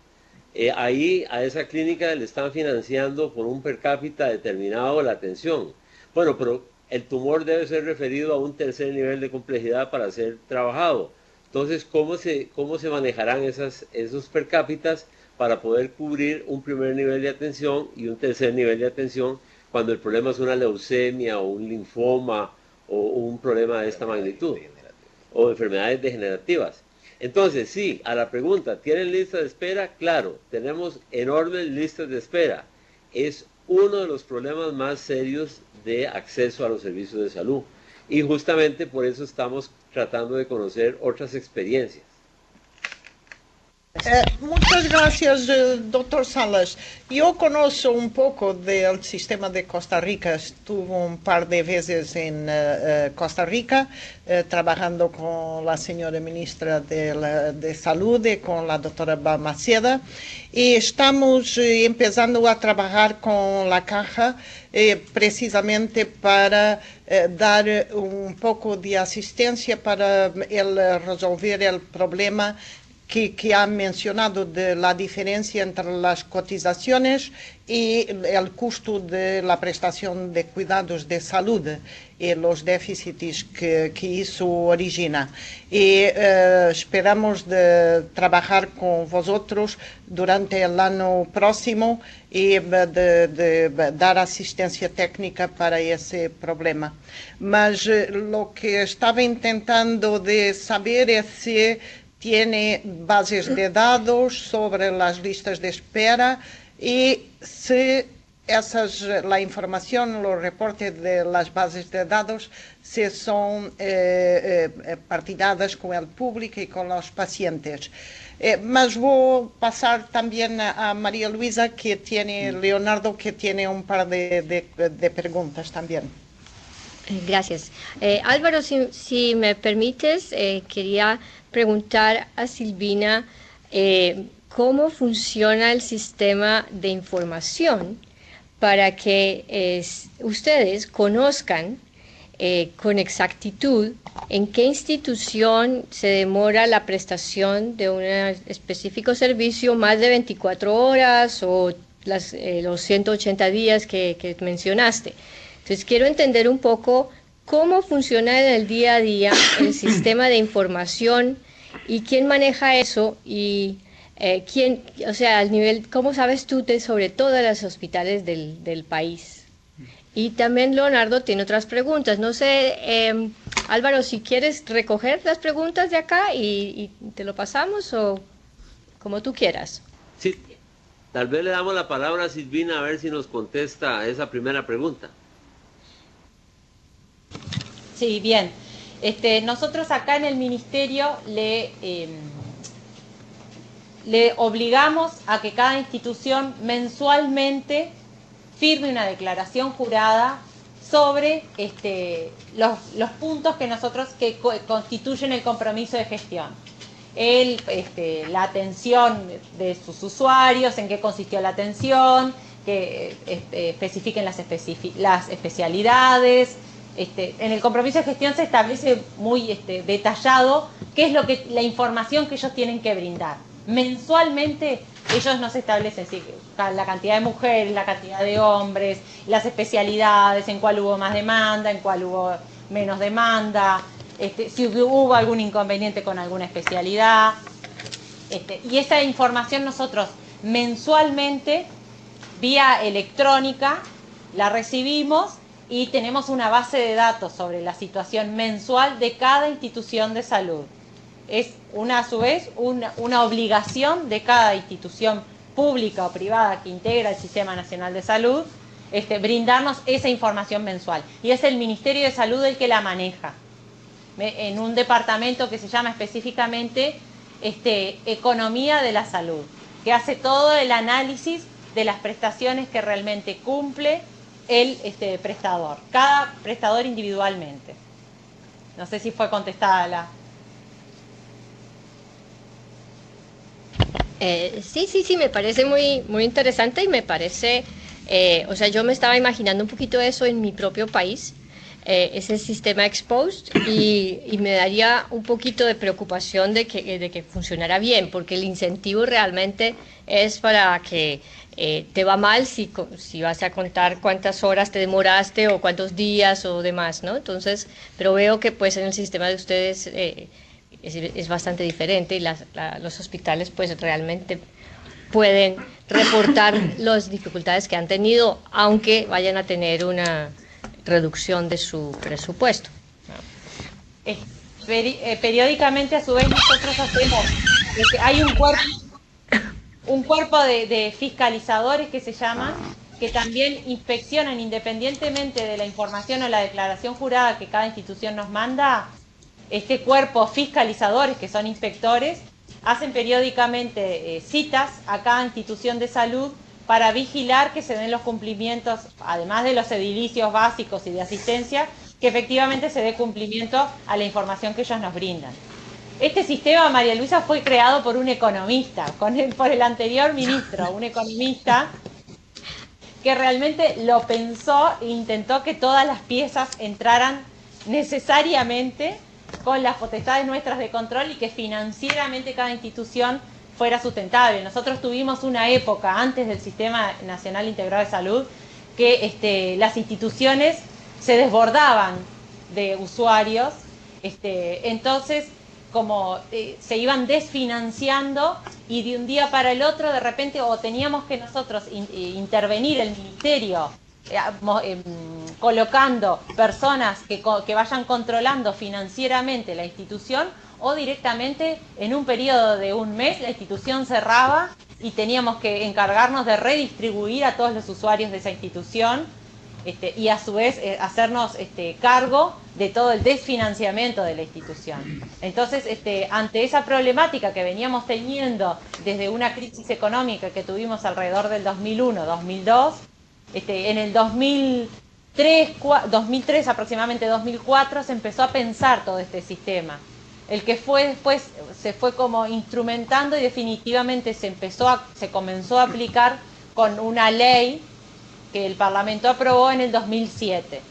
A: ahí a esa clínica le están financiando por un per cápita determinado la atención. Bueno, pero el tumor debe ser referido a un tercer nivel de complejidad para ser trabajado. Entonces, ¿cómo se manejarán esos per cápitas para poder cubrir un primer nivel de atención y un tercer nivel de atención cuando el problema es una leucemia o un linfoma o un problema de esta magnitud o enfermedades degenerativas? Entonces, sí, a la pregunta, ¿tienen lista de espera? Claro, tenemos enormes listas de espera. Es uno de los problemas más serios de acceso a los servicios de salud. Y justamente por eso estamos tratando de conocer otras experiencias.
C: Muchas gracias, doctor Salas. Yo conozco un poco del sistema de Costa Rica. Estuve un par de veces en Costa Rica trabajando con la señora ministra de Salud y con la doctora Balmaceda. Y estamos empezando a trabajar con la Caja precisamente para dar un poco de asistencia para resolver el problema que ha mencionado de la diferencia entre las cotizaciones y el costo de la prestación de cuidados de salud y los déficits que eso origina. Y esperamos de trabajar con vosotros durante el año próximo y de dar asistencia técnica para ese problema. Mas lo que estaba intentando de saber es si tiene bases de datos sobre las listas de espera y si la información, los reportes de las bases de datos, si son partilhadas con el público y con los pacientes. Mas voy a pasar también a María Luisa, Leonardo, que tiene un par de preguntas también.
G: Gracias. Álvaro, si me permites, quería preguntar a Silvina cómo funciona el sistema de información para que ustedes conozcan con exactitud en qué institución se demora la prestación de un específico servicio más de 24 horas o los 180 días que mencionaste. Entonces quiero entender un poco cómo funciona en el día a día el sistema de información y quién maneja eso y al nivel, ¿cómo sabes tú sobre todos los hospitales del país? Y también Leonardo tiene otras preguntas. No sé, Álvaro, si quieres recoger las preguntas de acá y te lo pasamos o como tú quieras.
A: Sí, tal vez le damos la palabra a Silvina a ver si nos contesta esa primera pregunta.
E: Sí, bien. Nosotros acá en el Ministerio le obligamos a que cada institución mensualmente firme una declaración jurada sobre los puntos que constituyen el compromiso de gestión. La atención de sus usuarios, en qué consistió la atención, que especifiquen las especialidades. En el compromiso de gestión se establece muy detallado qué es la información que ellos tienen que brindar. Mensualmente ellos nos establecen la cantidad de mujeres, la cantidad de hombres, las especialidades, en cuál hubo más demanda, en cuál hubo menos demanda, si hubo algún inconveniente con alguna especialidad. Y esa información nosotros mensualmente, vía electrónica, la recibimos y tenemos una base de datos sobre la situación mensual de cada institución de salud. Es a su vez una obligación de cada institución pública o privada que integra el Sistema Nacional de Salud, brindarnos esa información mensual. Y es el Ministerio de Salud el que la maneja, en un departamento que se llama específicamente Economía de la Salud, que hace todo el análisis de las prestaciones que realmente cumple el prestador, cada prestador individualmente. No sé si fue contestada la...
G: Sí, me parece muy interesante y me parece, o sea, yo me estaba imaginando un poquito eso en mi propio país, ese sistema exposed, y me daría un poquito de preocupación de que funcionara bien, porque el incentivo realmente es para que te va mal si vas a contar cuántas horas te demoraste o cuántos días o demás, ¿no? Entonces, pero veo que pues en el sistema de ustedes es bastante diferente y los hospitales pues realmente pueden reportar las dificultades que han tenido, aunque vayan a tener una reducción de su presupuesto.
E: Periódicamente, a su vez, nosotros hacemos, hay un cuerpo de fiscalizadores que se llaman, que también inspeccionan independientemente de la información o la declaración jurada que cada institución nos manda. Este cuerpo fiscalizadores, que son inspectores, hacen periódicamente citas a cada institución de salud para vigilar que se den los cumplimientos, además de los edilicios básicos y de asistencia, que efectivamente se dé cumplimiento a la información que ellos nos brindan. Este sistema, María Luisa, fue creado por un economista, por el anterior ministro, un economista que realmente lo pensó e intentó que todas las piezas entraran necesariamente con las potestades nuestras de control y que financieramente cada institución fuera sustentable. Nosotros tuvimos una época antes del Sistema Nacional Integrado de Salud que las instituciones se desbordaban de usuarios, entonces como se iban desfinanciando y de un día para el otro de repente o teníamos que nosotros intervenir el ministerio colocando personas que vayan controlando financieramente la institución, o directamente en un periodo de un mes la institución cerraba y teníamos que encargarnos de redistribuir a todos los usuarios de esa institución y a su vez hacernos cargo de todo el desfinanciamiento de la institución. Entonces, ante esa problemática que veníamos teniendo desde una crisis económica que tuvimos alrededor del 2001-2002, en el 2003 aproximadamente 2004 se empezó a pensar todo este sistema. El que fue después se fue como instrumentando y definitivamente se comenzó a aplicar con una ley que el Parlamento aprobó en el 2007.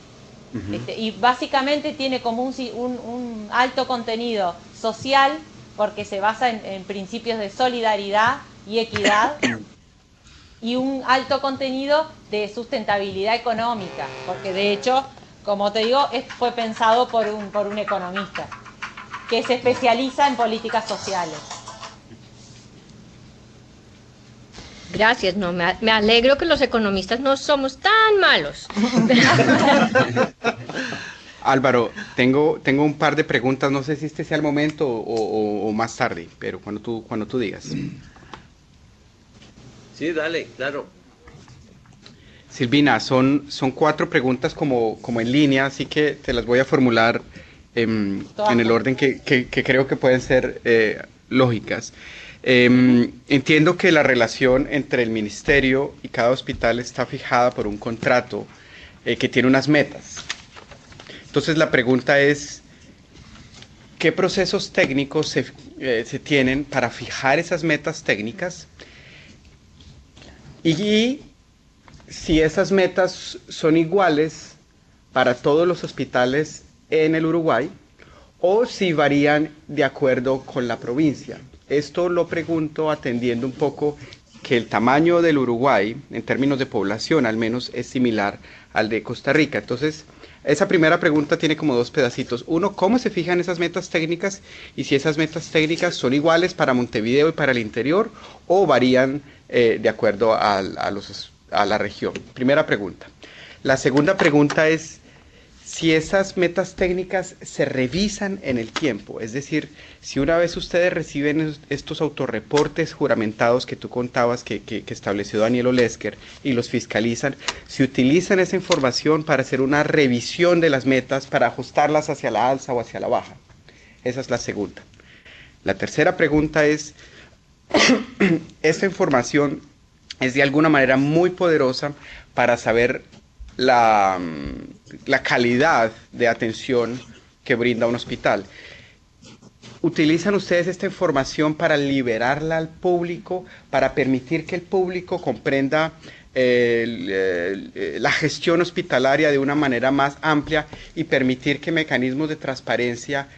E: Y básicamente tiene como un alto contenido social porque se basa en principios de solidaridad y equidad y un alto contenido de sustentabilidad económica, porque de hecho, como te digo, fue pensado por un economista que se especializa en políticas sociales.
G: Gracias, no, me alegro que los economistas no somos tan malos.
H: Álvaro, tengo un par de preguntas, no sé si este sea el momento o más tarde, pero cuando tú digas.
A: Sí, dale, claro.
H: Silvina, son 4 preguntas como en línea, así que te las voy a formular en el orden que creo que pueden ser lógicas. Entiendo que la relación entre el ministerio y cada hospital está fijada por un contrato que tiene unas metas. Entonces la pregunta es, ¿qué procesos técnicos se tienen para fijar esas metas técnicas? Y si esas metas son iguales para todos los hospitales en el Uruguay, o si varían de acuerdo con la provincia. Esto lo pregunto atendiendo un poco que el tamaño del Uruguay, en términos de población al menos, es similar al de Costa Rica. Entonces, esa primera pregunta tiene como dos pedacitos. Uno, ¿cómo se fijan esas metas técnicas? Y si esas metas técnicas son iguales para Montevideo y para el interior, o varían de acuerdo a la región. Primera pregunta. La segunda pregunta es si esas metas técnicas se revisan en el tiempo, es decir, si una vez ustedes reciben estos autorreportes juramentados que tú contabas que estableció Daniel Olesker y los fiscalizan, si utilizan esa información para hacer una revisión de las metas, para ajustarlas hacia la alza o hacia la baja. Esa es la segunda. La tercera pregunta es, esta información es de alguna manera muy poderosa para saber la calidad de atención que brinda un hospital. ¿Utilizan ustedes esta información para liberarla al público, para permitir que el público comprenda la gestión hospitalaria de una manera más amplia y permitir que mecanismos de transparencia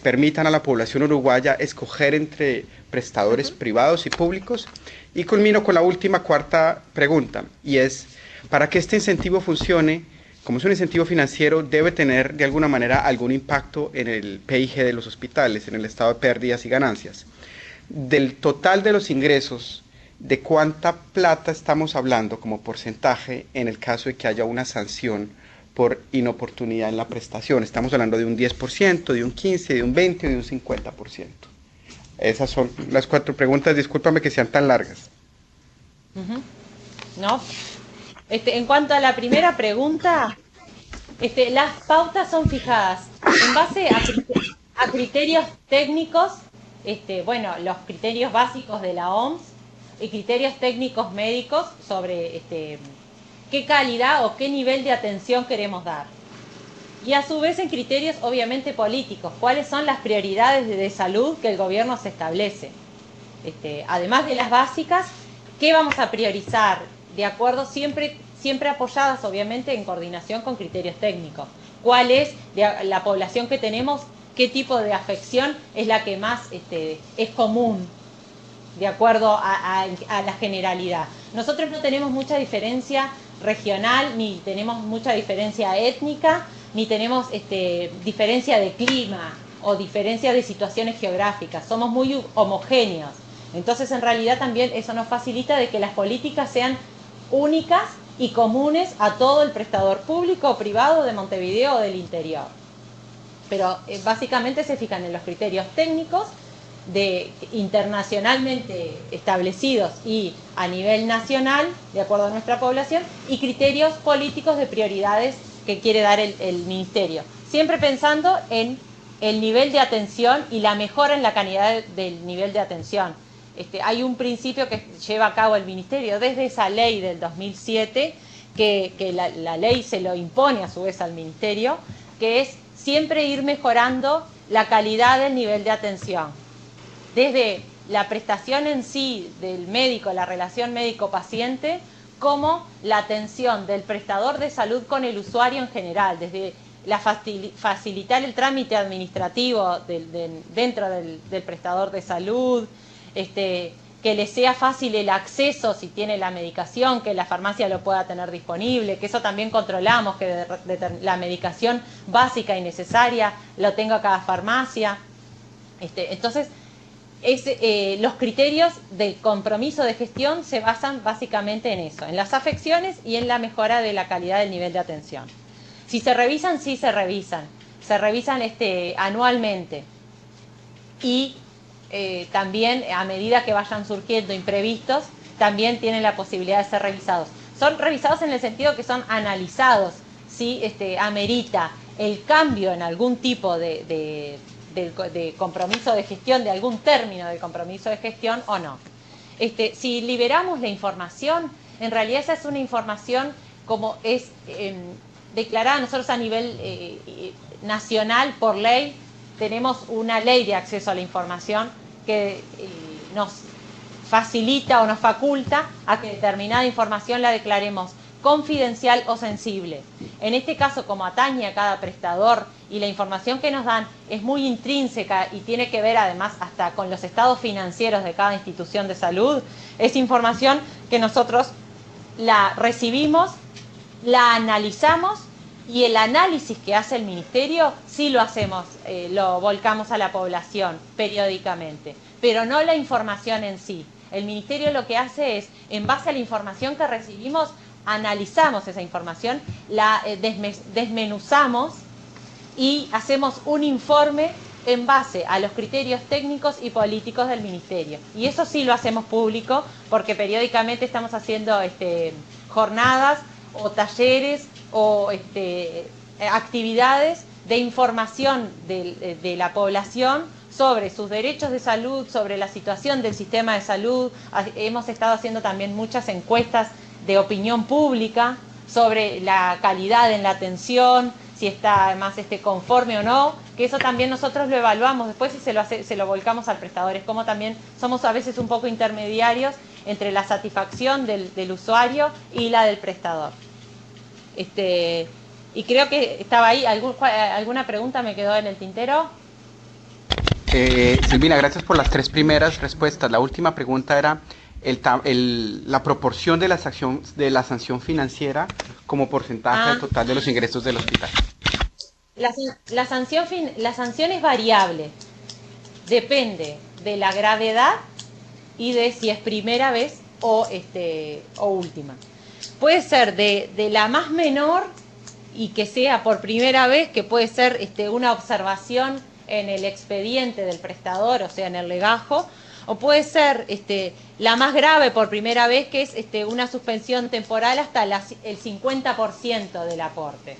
H: permitan a la población uruguaya escoger entre prestadores privados y públicos? Y culmino con la última, cuarta pregunta, y es, para que este incentivo funcione, como es un incentivo financiero, debe tener de alguna manera algún impacto en el PIG de los hospitales, en el estado de pérdidas y ganancias. Del total de los ingresos, ¿de cuánta plata estamos hablando como porcentaje en el caso de que haya una sanción por inoportunidad en la prestación? Estamos hablando de un 10%, de un 15%, de un 20% o de un 50%. Esas son las cuatro preguntas. Discúlpame que sean tan largas.
E: No. En cuanto a la primera pregunta, las pautas son fijadas en base a criterios técnicos, bueno, los criterios básicos de la OMS y criterios técnicos médicos sobre qué calidad o qué nivel de atención queremos dar. Y a su vez en criterios obviamente políticos, cuáles son las prioridades de salud que el gobierno se establece. Además de las básicas, ¿qué vamos a priorizar? De acuerdo, siempre apoyadas obviamente en coordinación con criterios técnicos. ¿Cuál es la población que tenemos? ¿Qué tipo de afección es la que más es común? De acuerdo a la generalidad. Nosotros no tenemos mucha diferencia regional, ni tenemos mucha diferencia étnica, ni tenemos diferencia de clima o diferencia de situaciones geográficas. Somos muy homogéneos. Entonces, en realidad también eso nos facilita de que las políticas sean únicas y comunes a todo el prestador público o privado de Montevideo o del interior. Pero básicamente se fijan en los criterios técnicos internacionalmente establecidos y a nivel nacional, de acuerdo a nuestra población, y criterios políticos de prioridades que quiere dar el Ministerio. Siempre pensando en el nivel de atención y la mejora en la calidad del nivel de atención. Hay un principio que lleva a cabo el Ministerio desde esa ley del 2007, que la ley se lo impone a su vez al Ministerio, que es siempre ir mejorando la calidad del nivel de atención. Desde la prestación en sí del médico, la relación médico-paciente, como la atención del prestador de salud con el usuario en general, desde facilitar el trámite administrativo dentro del prestador de salud, que le sea fácil el acceso si tiene la medicación, que la farmacia lo pueda tener disponible, que eso también controlamos, que la medicación básica y necesaria lo tenga cada farmacia. Entonces, los criterios de compromiso de gestión se basan básicamente en eso, en las afecciones y en la mejora de la calidad del nivel de atención. Si se revisan, sí se revisan anualmente y también a medida que vayan surgiendo imprevistos, también tienen la posibilidad de ser revisados. Son revisados en el sentido que son analizados, si amerita el cambio en algún tipo de compromiso de gestión, de algún término del compromiso de gestión o no. Si liberamos la información, en realidad esa es una información como es declarada, nosotros a nivel nacional, por ley, tenemos una ley de acceso a la información que nos facilita o nos faculta a que determinada información la declaremos confidencial o sensible. En este caso, como atañe a cada prestador y la información que nos dan es muy intrínseca y tiene que ver además hasta con los estados financieros de cada institución de salud, es información que nosotros la recibimos, la analizamos y el análisis que hace el Ministerio sí lo hacemos, lo volcamos a la población periódicamente, pero no la información en sí. El Ministerio lo que hace es, en base a la información que recibimos, analizamos esa información, la desmenuzamos y hacemos un informe en base a los criterios técnicos y políticos del Ministerio. Y eso sí lo hacemos público porque periódicamente estamos haciendo jornadas o talleres o actividades de información de la población sobre sus derechos de salud, sobre la situación del sistema de salud. Hemos estado haciendo también muchas encuestas de opinión pública sobre la calidad en la atención, si está además conforme o no, que eso también nosotros lo evaluamos después y se lo volcamos al prestador. Es como también somos a veces un poco intermediarios entre la satisfacción del usuario y la del prestador. Y creo que estaba ahí, ¿alguna pregunta me quedó en el tintero?
H: Silvina, gracias por las 3 primeras respuestas. La última pregunta era la proporción de la sanción financiera como porcentaje total de los ingresos del hospital.
E: La sanción es variable, depende de la gravedad y de si es primera vez o última. Puede ser de la más menor y que sea por primera vez, que puede ser una observación en el expediente del prestador, o sea, en el legajo, o puede ser la más grave por primera vez, que es una suspensión temporal hasta el 50% del aporte.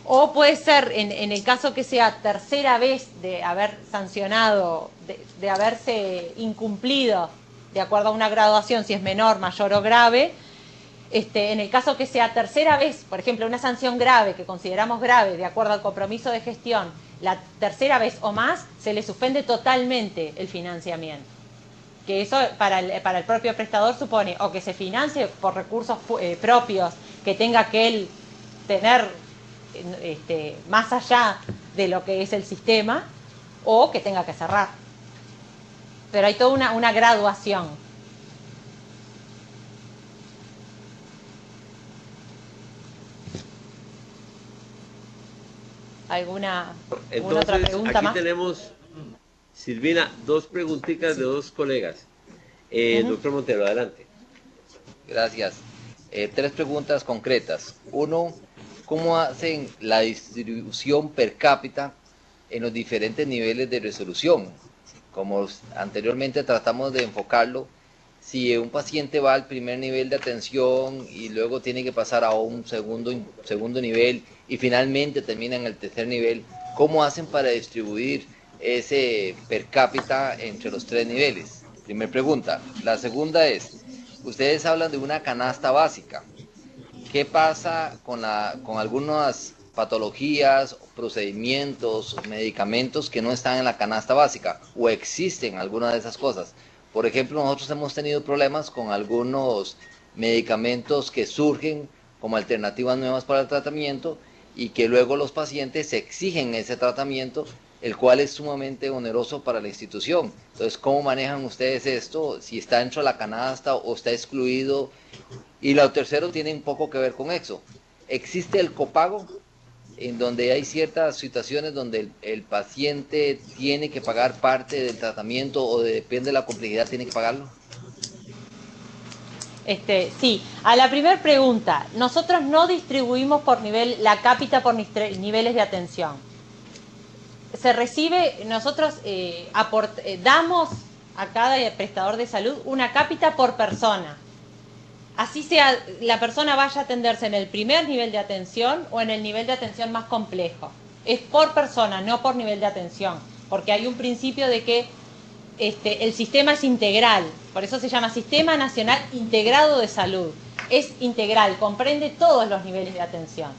E: O puede ser, en el caso que sea tercera vez de haber sancionado, de haberse incumplido, de acuerdo a una graduación, si es menor, mayor o grave, en el caso que sea tercera vez, por ejemplo, una sanción grave que consideramos grave, de acuerdo al compromiso de gestión, la tercera vez o más, se le suspende totalmente el financiamiento. Que eso para el propio prestador supone o que se financie por recursos propios, que tenga que él tener más allá de lo que es el sistema, o que tenga que cerrar. Pero hay toda una graduación. ¿Alguna otra pregunta
A: aquí
E: más?
A: Tenemos, Silvina, 2 preguntitas de 2 colegas. Doctor Montero, adelante.
I: Gracias. 3 preguntas concretas. 1, ¿cómo hacen la distribución per cápita en los diferentes niveles de resolución? Como anteriormente tratamos de enfocarlo, si un paciente va al primer nivel de atención y luego tiene que pasar a un segundo nivel y finalmente termina en el tercer nivel, ¿cómo hacen para distribuir ese per cápita entre los 3 niveles? Primera pregunta. La segunda es, ustedes hablan de una canasta básica. ¿Qué pasa con algunas patologías, procedimientos, medicamentos que no están en la canasta básica? ¿O existen algunas de esas cosas? Por ejemplo, nosotros hemos tenido problemas con algunos medicamentos que surgen como alternativas nuevas para el tratamiento y que luego los pacientes exigen ese tratamiento, el cual es sumamente oneroso para la institución. Entonces, ¿cómo manejan ustedes esto? Si está dentro de la canasta o está excluido. Y lo tercero tiene un poco que ver con eso. ¿Existe el copago? En donde hay ciertas situaciones donde el paciente tiene que pagar parte del tratamiento o depende de la complejidad, tiene que pagarlo.
E: Sí, a la primera pregunta, nosotros no distribuimos por nivel la cápita por niveles de atención. Se recibe, nosotros damos a cada prestador de salud una cápita por persona. Así sea, la persona vaya a atenderse en el primer nivel de atención o en el nivel de atención más complejo. Es por persona, no por nivel de atención, porque hay un principio de que el sistema es integral, por eso se llama Sistema Nacional Integrado de Salud. es integral, comprende todos los niveles de atención.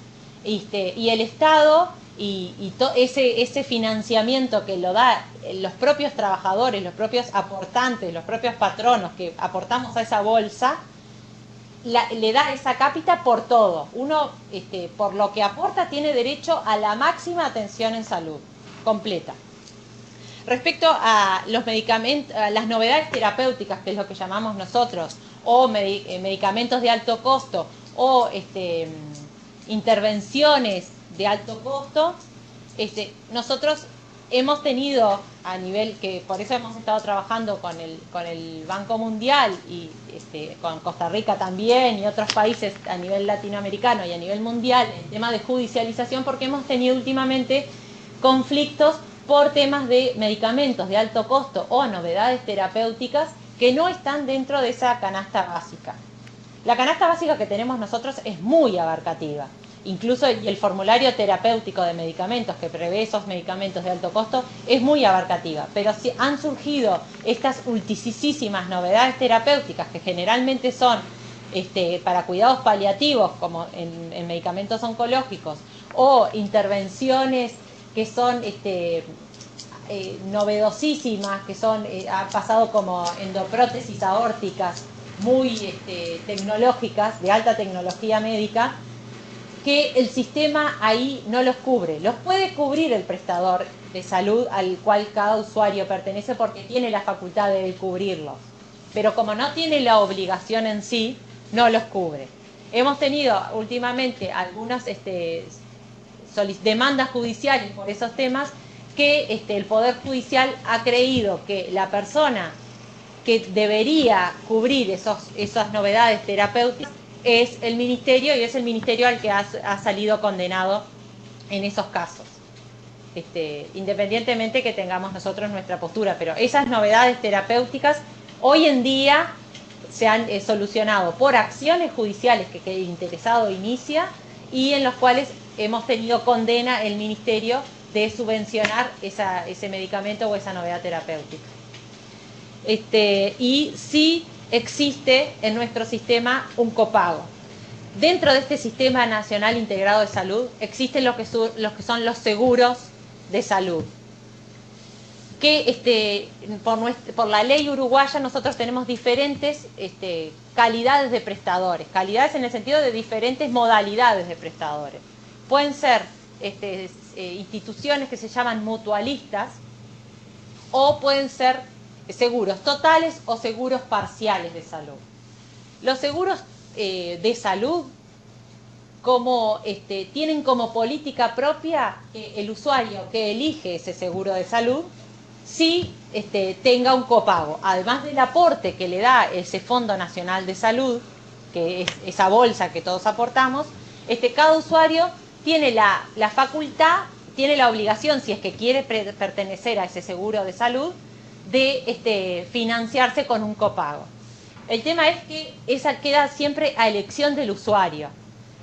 E: Y el Estado y ese financiamiento que lo da los propios trabajadores, los propios aportantes, los propios patronos que aportamos a esa bolsa, le da esa cápita por todo. Uno, por lo que aporta, tiene derecho a la máxima atención en salud, completa. Respecto a los medicamentos, a las novedades terapéuticas, que es lo que llamamos nosotros, o medicamentos de alto costo, o intervenciones de alto costo, nosotros hemos tenido a nivel, que por eso hemos estado trabajando con el Banco Mundial y con Costa Rica también y otros países a nivel latinoamericano y a nivel mundial, en tema de judicialización, porque hemos tenido últimamente conflictos por temas de medicamentos de alto costo o novedades terapéuticas que no están dentro de esa canasta básica. La canasta básica que tenemos nosotros es muy abarcativa. Incluso y el formulario terapéutico de medicamentos que prevé esos medicamentos de alto costo es muy abarcativa, pero si han surgido estas ultisísimas novedades terapéuticas que generalmente son para cuidados paliativos, como en medicamentos oncológicos, o intervenciones que son novedosísimas, que son han pasado como endoprótesis aórticas muy tecnológicas, de alta tecnología médica, que el sistema ahí no los cubre. Los puede cubrir el prestador de salud al cual cada usuario pertenece porque tiene la facultad de cubrirlos, pero como no tiene la obligación en sí, no los cubre. Hemos tenido últimamente algunas demandas judiciales por esos temas que el Poder Judicial ha creído que la persona que debería cubrir esas novedades terapéuticas es el Ministerio, y es el Ministerio al que ha salido condenado en esos casos, independientemente que tengamos nosotros nuestra postura. Pero esas novedades terapéuticas hoy en día se han solucionado por acciones judiciales que el interesado inicia y en los cuales hemos tenido condena el Ministerio de subvencionar ese medicamento o esa novedad terapéutica. Y sí existe en nuestro sistema un copago. Dentro de este Sistema Nacional Integrado de Salud existen los que son los seguros de salud, que por la ley uruguaya nosotros tenemos diferentes calidades de prestadores, calidades en el sentido de diferentes modalidades de prestadores. Pueden ser instituciones que se llaman mutualistas, o pueden ser seguros totales o seguros parciales de salud. Los seguros de salud tienen como política propia que el usuario que elige ese seguro de salud sí tenga un copago, además del aporte que le da ese Fondo Nacional de Salud, que es esa bolsa que todos aportamos. Cada usuario tiene la facultad, tiene la obligación, si es que quiere pertenecer a ese seguro de salud, de financiarse con un copago. El tema es que esa queda siempre a elección del usuario.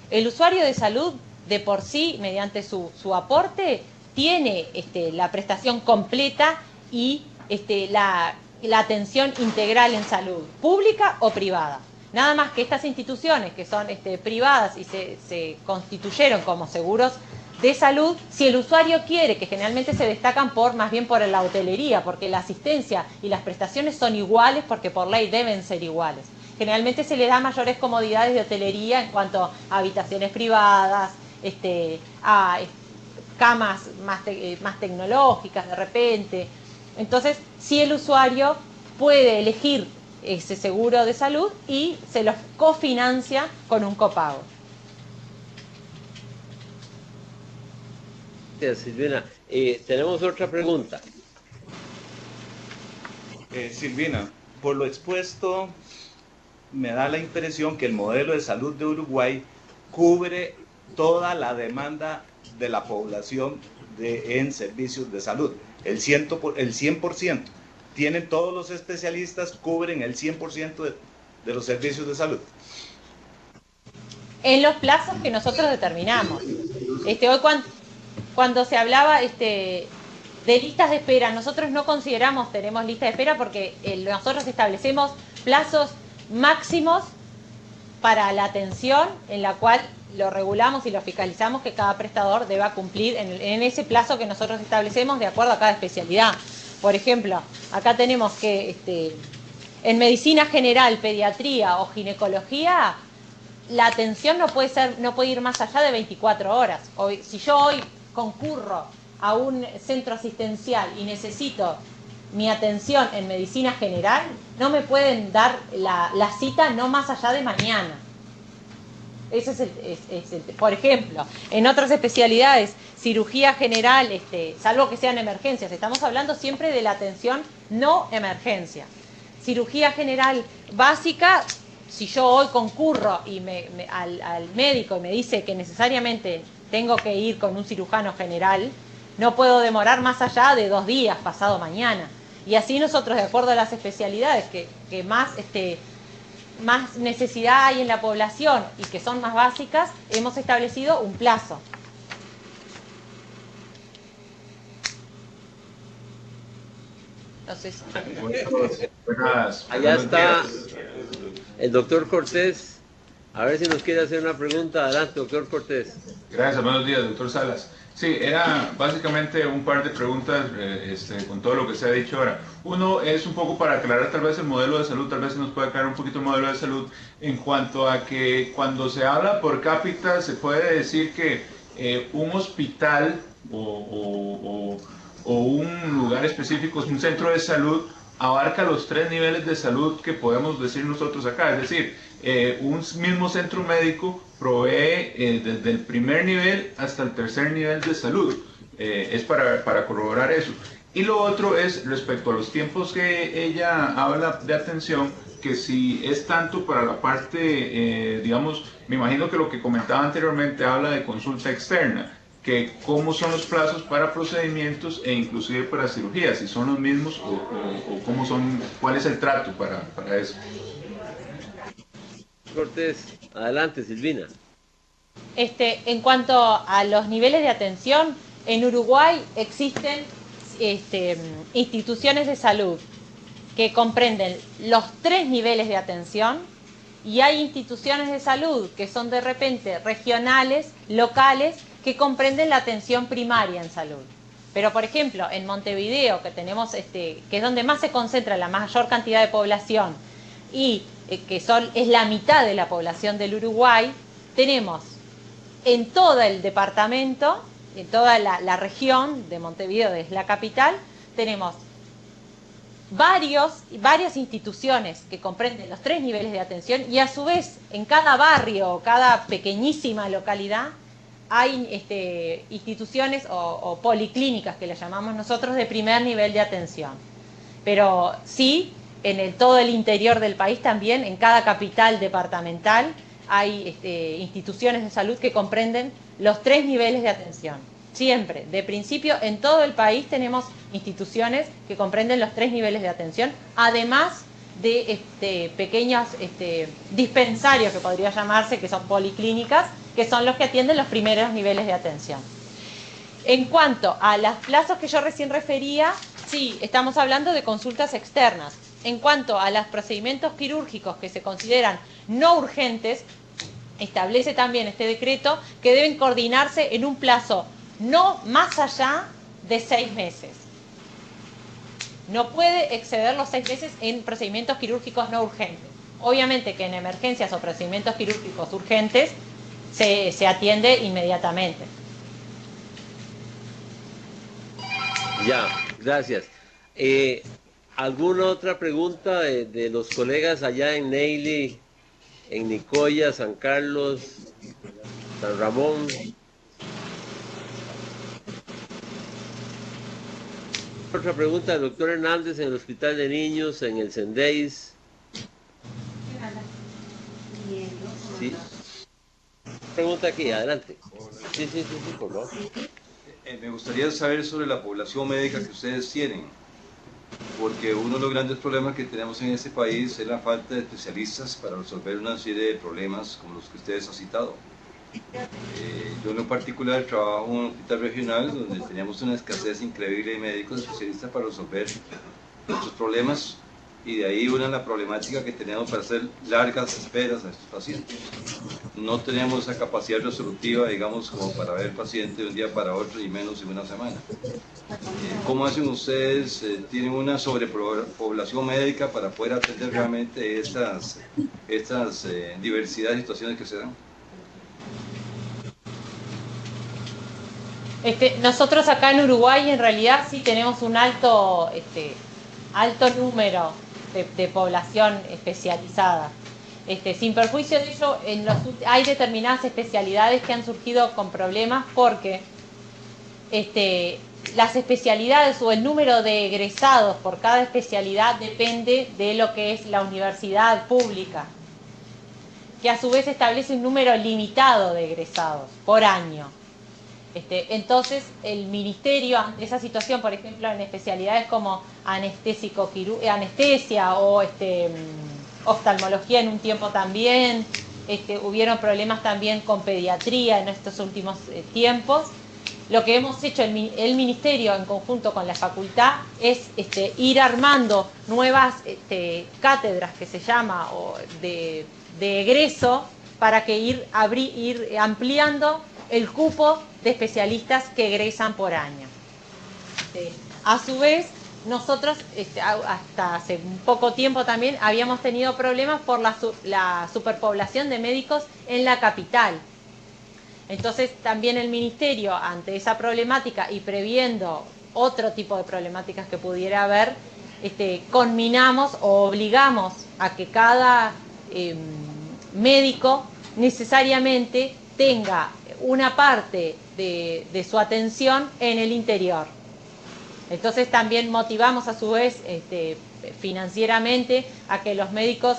E: El usuario de salud, de por sí, mediante su aporte, tiene la prestación completa y la atención integral en salud, pública o privada. Nada más que estas instituciones que son privadas y se constituyeron como seguros de salud, si el usuario quiere, que generalmente se destacan más bien por la hotelería, porque la asistencia y las prestaciones son iguales, porque por ley deben ser iguales. Generalmente se le da mayores comodidades de hotelería en cuanto a habitaciones privadas, a camas más tecnológicas de repente. Entonces, si el usuario puede elegir ese seguro de salud y se los cofinancia con un copago.
A: Gracias, Silvina. Tenemos otra pregunta.
J: Silvina, por lo expuesto, me da la impresión que el modelo de salud de Uruguay cubre toda la demanda de la población en servicios de salud, el 100%. Tienen todos los especialistas, cubren el 100% de los servicios de salud.
E: En los plazos que nosotros determinamos. Hoy cuando se hablaba de listas de espera, nosotros no tenemos listas de espera porque nosotros establecemos plazos máximos para la atención, en la cual lo regulamos y lo fiscalizamos que cada prestador deba cumplir en ese plazo que nosotros establecemos de acuerdo a cada especialidad. Por ejemplo, acá tenemos que en medicina general, pediatría o ginecología, la atención no puede ir más allá de 24 horas. Si yo hoy concurro a un centro asistencial y necesito mi atención en medicina general, no me pueden dar la cita no más allá de mañana. Ese es por ejemplo, en otras especialidades, cirugía general, salvo que sean emergencias, estamos hablando siempre de la atención no emergencia. Cirugía general básica, si yo hoy concurro y al médico y me dice que necesariamente tengo que ir con un cirujano general, no puedo demorar más allá de 2 días, pasado mañana. Y así nosotros, de acuerdo a las especialidades que más necesidad hay en la población y que son más básicas, hemos establecido un plazo. Entonces,
A: allá está el doctor Cortés. A ver si nos quiere hacer una pregunta. Adelante, doctor Cortés.
K: Gracias, buenos días, doctor Salas. Sí, era básicamente un par de preguntas con todo lo que se ha dicho ahora. Uno es un poco para aclarar tal vez el modelo de salud, tal vez se nos puede aclarar un poquito el modelo de salud en cuanto a que cuando se habla por cápita se puede decir que un hospital o un lugar específico, un centro de salud, abarca los 3 niveles de salud que podemos decir nosotros acá. Es decir, un mismo centro médico provee desde el primer nivel hasta el tercer nivel de salud. Es para corroborar eso. Y lo otro es respecto a los tiempos que ella habla de atención, que si es tanto para la parte, digamos, me imagino que lo que comentaba anteriormente habla de consulta externa, que cómo son los plazos para procedimientos e inclusive para cirugías, si son los mismos o cómo son, cuál es el trato para eso.
A: Cortés, adelante, Silvina.
E: En cuanto a los niveles de atención, en Uruguay existen instituciones de salud que comprenden los 3 niveles de atención, y hay instituciones de salud que son de repente regionales, locales, que comprenden la atención primaria en salud. Pero, por ejemplo, en Montevideo, que tenemos que es donde más se concentra la mayor cantidad de población y que es la mitad de la población del Uruguay, tenemos en todo el departamento, en toda la región de Montevideo, es la capital, tenemos varias instituciones que comprenden los 3 niveles de atención, y a su vez en cada barrio, cada pequeñísima localidad, hay instituciones o policlínicas, que le llamamos nosotros, de primer nivel de atención. Pero sí, en todo el interior del país también, en cada capital departamental, hay instituciones de salud que comprenden los 3 niveles de atención. Siempre, de principio, en todo el país tenemos instituciones que comprenden los 3 niveles de atención, además de pequeños dispensarios, que podría llamarse, que son policlínicas, que son los que atienden los primeros niveles de atención. En cuanto a los plazos que yo recién refería, sí, estamos hablando de consultas externas. En cuanto a los procedimientos quirúrgicos que se consideran no urgentes, establece también este decreto que deben coordinarse en un plazo no más allá de 6 meses. No puede exceder los 6 meses en procedimientos quirúrgicos no urgentes. Obviamente que en emergencias o procedimientos quirúrgicos urgentes se atiende inmediatamente.
A: Ya, gracias. ¿Alguna otra pregunta de los colegas allá en Neily, en Nicoya, San Carlos, San Ramón? Otra pregunta del doctor Hernández en el Hospital de Niños, en el Sendeis. Sí. Pregunta aquí, adelante. Sí, por favor.
L: Me gustaría saber sobre la población médica que ustedes tienen, porque uno de los grandes problemas que tenemos en este país es la falta de especialistas para resolver una serie de problemas como los que ustedes han citado. Yo en lo particular trabajo en un hospital regional donde teníamos una escasez increíble de médicos especialistas para resolver nuestros problemas y de ahí una la problemática que tenemos para hacer largas esperas a estos pacientes. No tenemos esa capacidad resolutiva, digamos, como para ver el paciente de un día para otro y menos de una semana. ¿Cómo hacen ustedes? ¿Tienen una sobrepoblación médica para poder atender realmente estas diversidad de situaciones que se dan?
E: Nosotros acá en Uruguay en realidad sí tenemos un alto número de población especializada. Sin perjuicio de ello, hay determinadas especialidades que han surgido con problemas porque las especialidades o el número de egresados por cada especialidad depende de lo que es la universidad pública, que a su vez establece un número limitado de egresados por año. Entonces, el ministerio, ante esa situación, por ejemplo, en especialidades como anestesia o oftalmología en un tiempo también, hubieron problemas también con pediatría en estos últimos tiempos. Lo que hemos hecho el ministerio en conjunto con la facultad es ir armando nuevas cátedras, que se llama, de egreso, para que ir ampliando el cupo de especialistas que egresan por año. A su vez, nosotros hasta hace un poco tiempo también habíamos tenido problemas por la superpoblación de médicos en la capital. Entonces también el ministerio, ante esa problemática y previendo otro tipo de problemáticas que pudiera haber, conminamos o obligamos a que cada médico necesariamente tenga una parte de su atención en el interior. Entonces también motivamos a su vez financieramente a que los médicos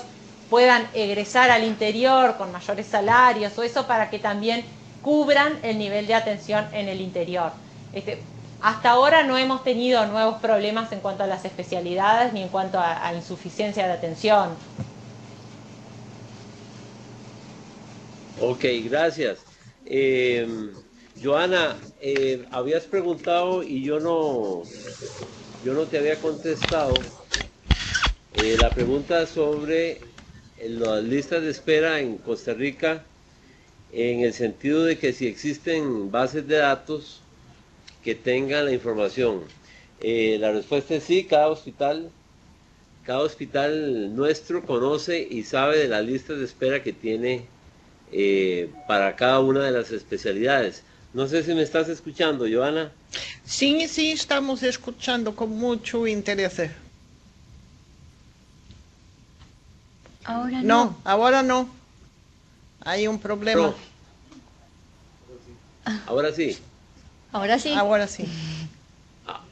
E: puedan egresar al interior con mayores salarios o eso, para que también cubran el nivel de atención en el interior. Hasta ahora no hemos tenido nuevos problemas en cuanto a las especialidades ni en cuanto a insuficiencia de atención.
A: Ok, gracias. Joana, habías preguntado y yo no te había contestado la pregunta sobre las listas de espera en Costa Rica, en el sentido de que si existen bases de datos que tengan la información. La respuesta es sí. Cada hospital nuestro conoce y sabe de las listas de espera que tiene para cada una de las especialidades. No sé si me estás escuchando, Joana.
C: Sí, estamos escuchando con mucho interés.
G: Ahora no.
C: Ahora no. Hay un problema.
A: Ahora sí.
G: Ahora sí.
C: Ahora sí.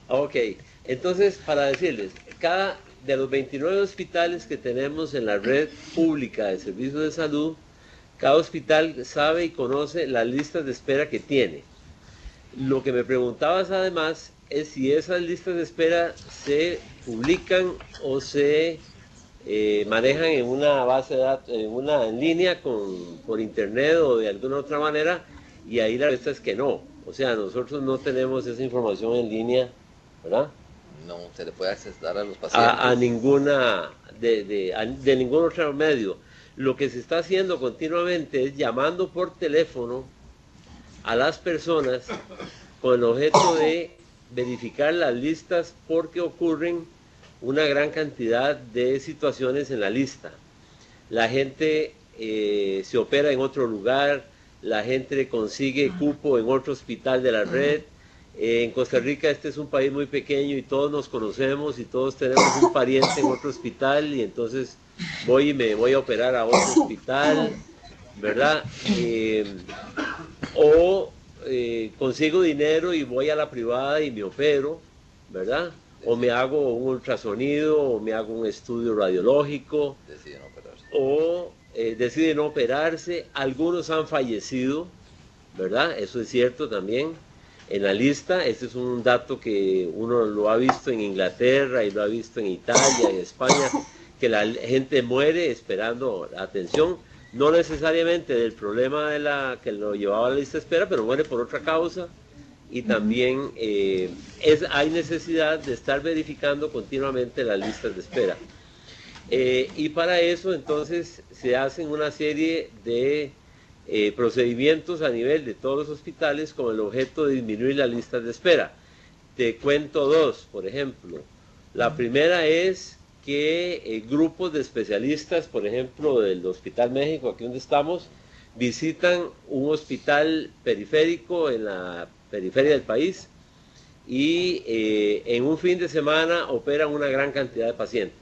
A: Ok, entonces para decirles, cada de los 29 hospitales que tenemos en la red pública de servicios de salud, cada hospital sabe y conoce las listas de espera que tiene. Lo que me preguntabas además es si esas listas de espera se publican o se manejan en una base de datos, en línea por internet o de alguna otra manera, y ahí la respuesta es que no. O sea, nosotros no tenemos esa información en línea, ¿verdad?
I: No se le puede acceder a los pacientes.
A: A ninguna, de ningún otro medio. Lo que se está haciendo continuamente es llamando por teléfono a las personas con el objeto de verificar las listas, porque ocurren una gran cantidad de situaciones en la lista. La gente se opera en otro lugar, la gente consigue cupo en otro hospital de la red. En Costa Rica este es un país muy pequeño y todos nos conocemos y todos tenemos un pariente en otro hospital, y entonces voy y me voy a operar a otro hospital, ¿verdad? Consigo dinero y voy a la privada y me opero, ¿verdad? O me hago un ultrasonido, o me hago un estudio radiológico, o deciden no operarse. Algunos han fallecido, ¿verdad? Eso es cierto también. En la lista, este es un dato que uno lo ha visto en Inglaterra y lo ha visto en Italia, en España, que la gente muere esperando atención, no necesariamente del problema que lo llevaba a la lista de espera, pero muere por otra causa. Y también hay necesidad de estar verificando continuamente las listas de espera. Y para eso entonces se hacen una serie de procedimientos a nivel de todos los hospitales con el objeto de disminuir las listas de espera. Te cuento dos, por ejemplo. La primera es que grupos de especialistas, por ejemplo, del Hospital México, aquí donde estamos, visitan un hospital periférico en la periferia del país y en un fin de semana operan una gran cantidad de pacientes.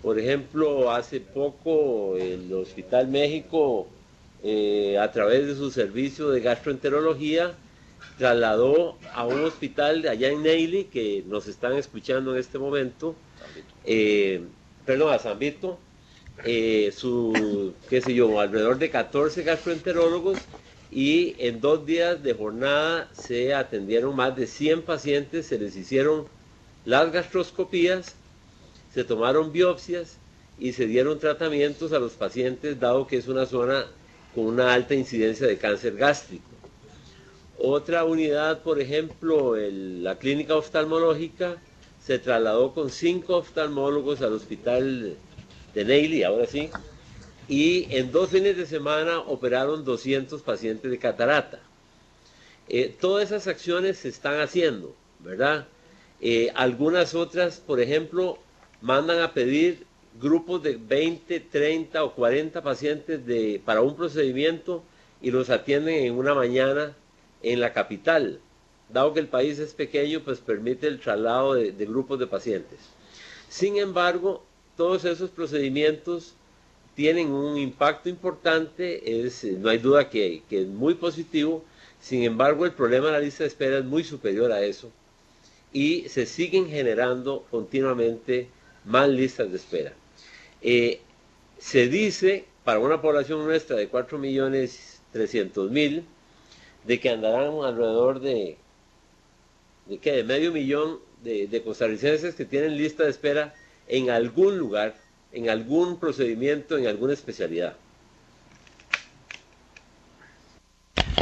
A: Por ejemplo, hace poco el Hospital México, a través de su servicio de gastroenterología, trasladó a un hospital de allá en Neily, que nos están escuchando en este momento, a San Vito, alrededor de 14 gastroenterólogos, y en 2 días de jornada se atendieron más de 100 pacientes, se les hicieron las gastroscopías, se tomaron biopsias y se dieron tratamientos a los pacientes, dado que es una zona con una alta incidencia de cáncer gástrico. Otra unidad, por ejemplo, la clínica oftalmológica, se trasladó con 5 oftalmólogos al hospital de Neily, ahora sí, y en 2 fines de semana operaron 200 pacientes de catarata. Todas esas acciones se están haciendo, ¿verdad? Algunas otras, por ejemplo, mandan a pedir grupos de 20, 30 o 40 pacientes para un procedimiento y los atienden en una mañana en la capital. Dado que el país es pequeño, pues permite el traslado de grupos de pacientes. Sin embargo, todos esos procedimientos tienen un impacto importante, no hay duda que es muy positivo. Sin embargo, el problema de la lista de espera es muy superior a eso y se siguen generando continuamente más listas de espera. Se dice, para una población nuestra de 4.300.000, de que andarán alrededor de medio millón de costarricenses que tienen lista de espera en algún lugar, en algún procedimiento, en alguna especialidad.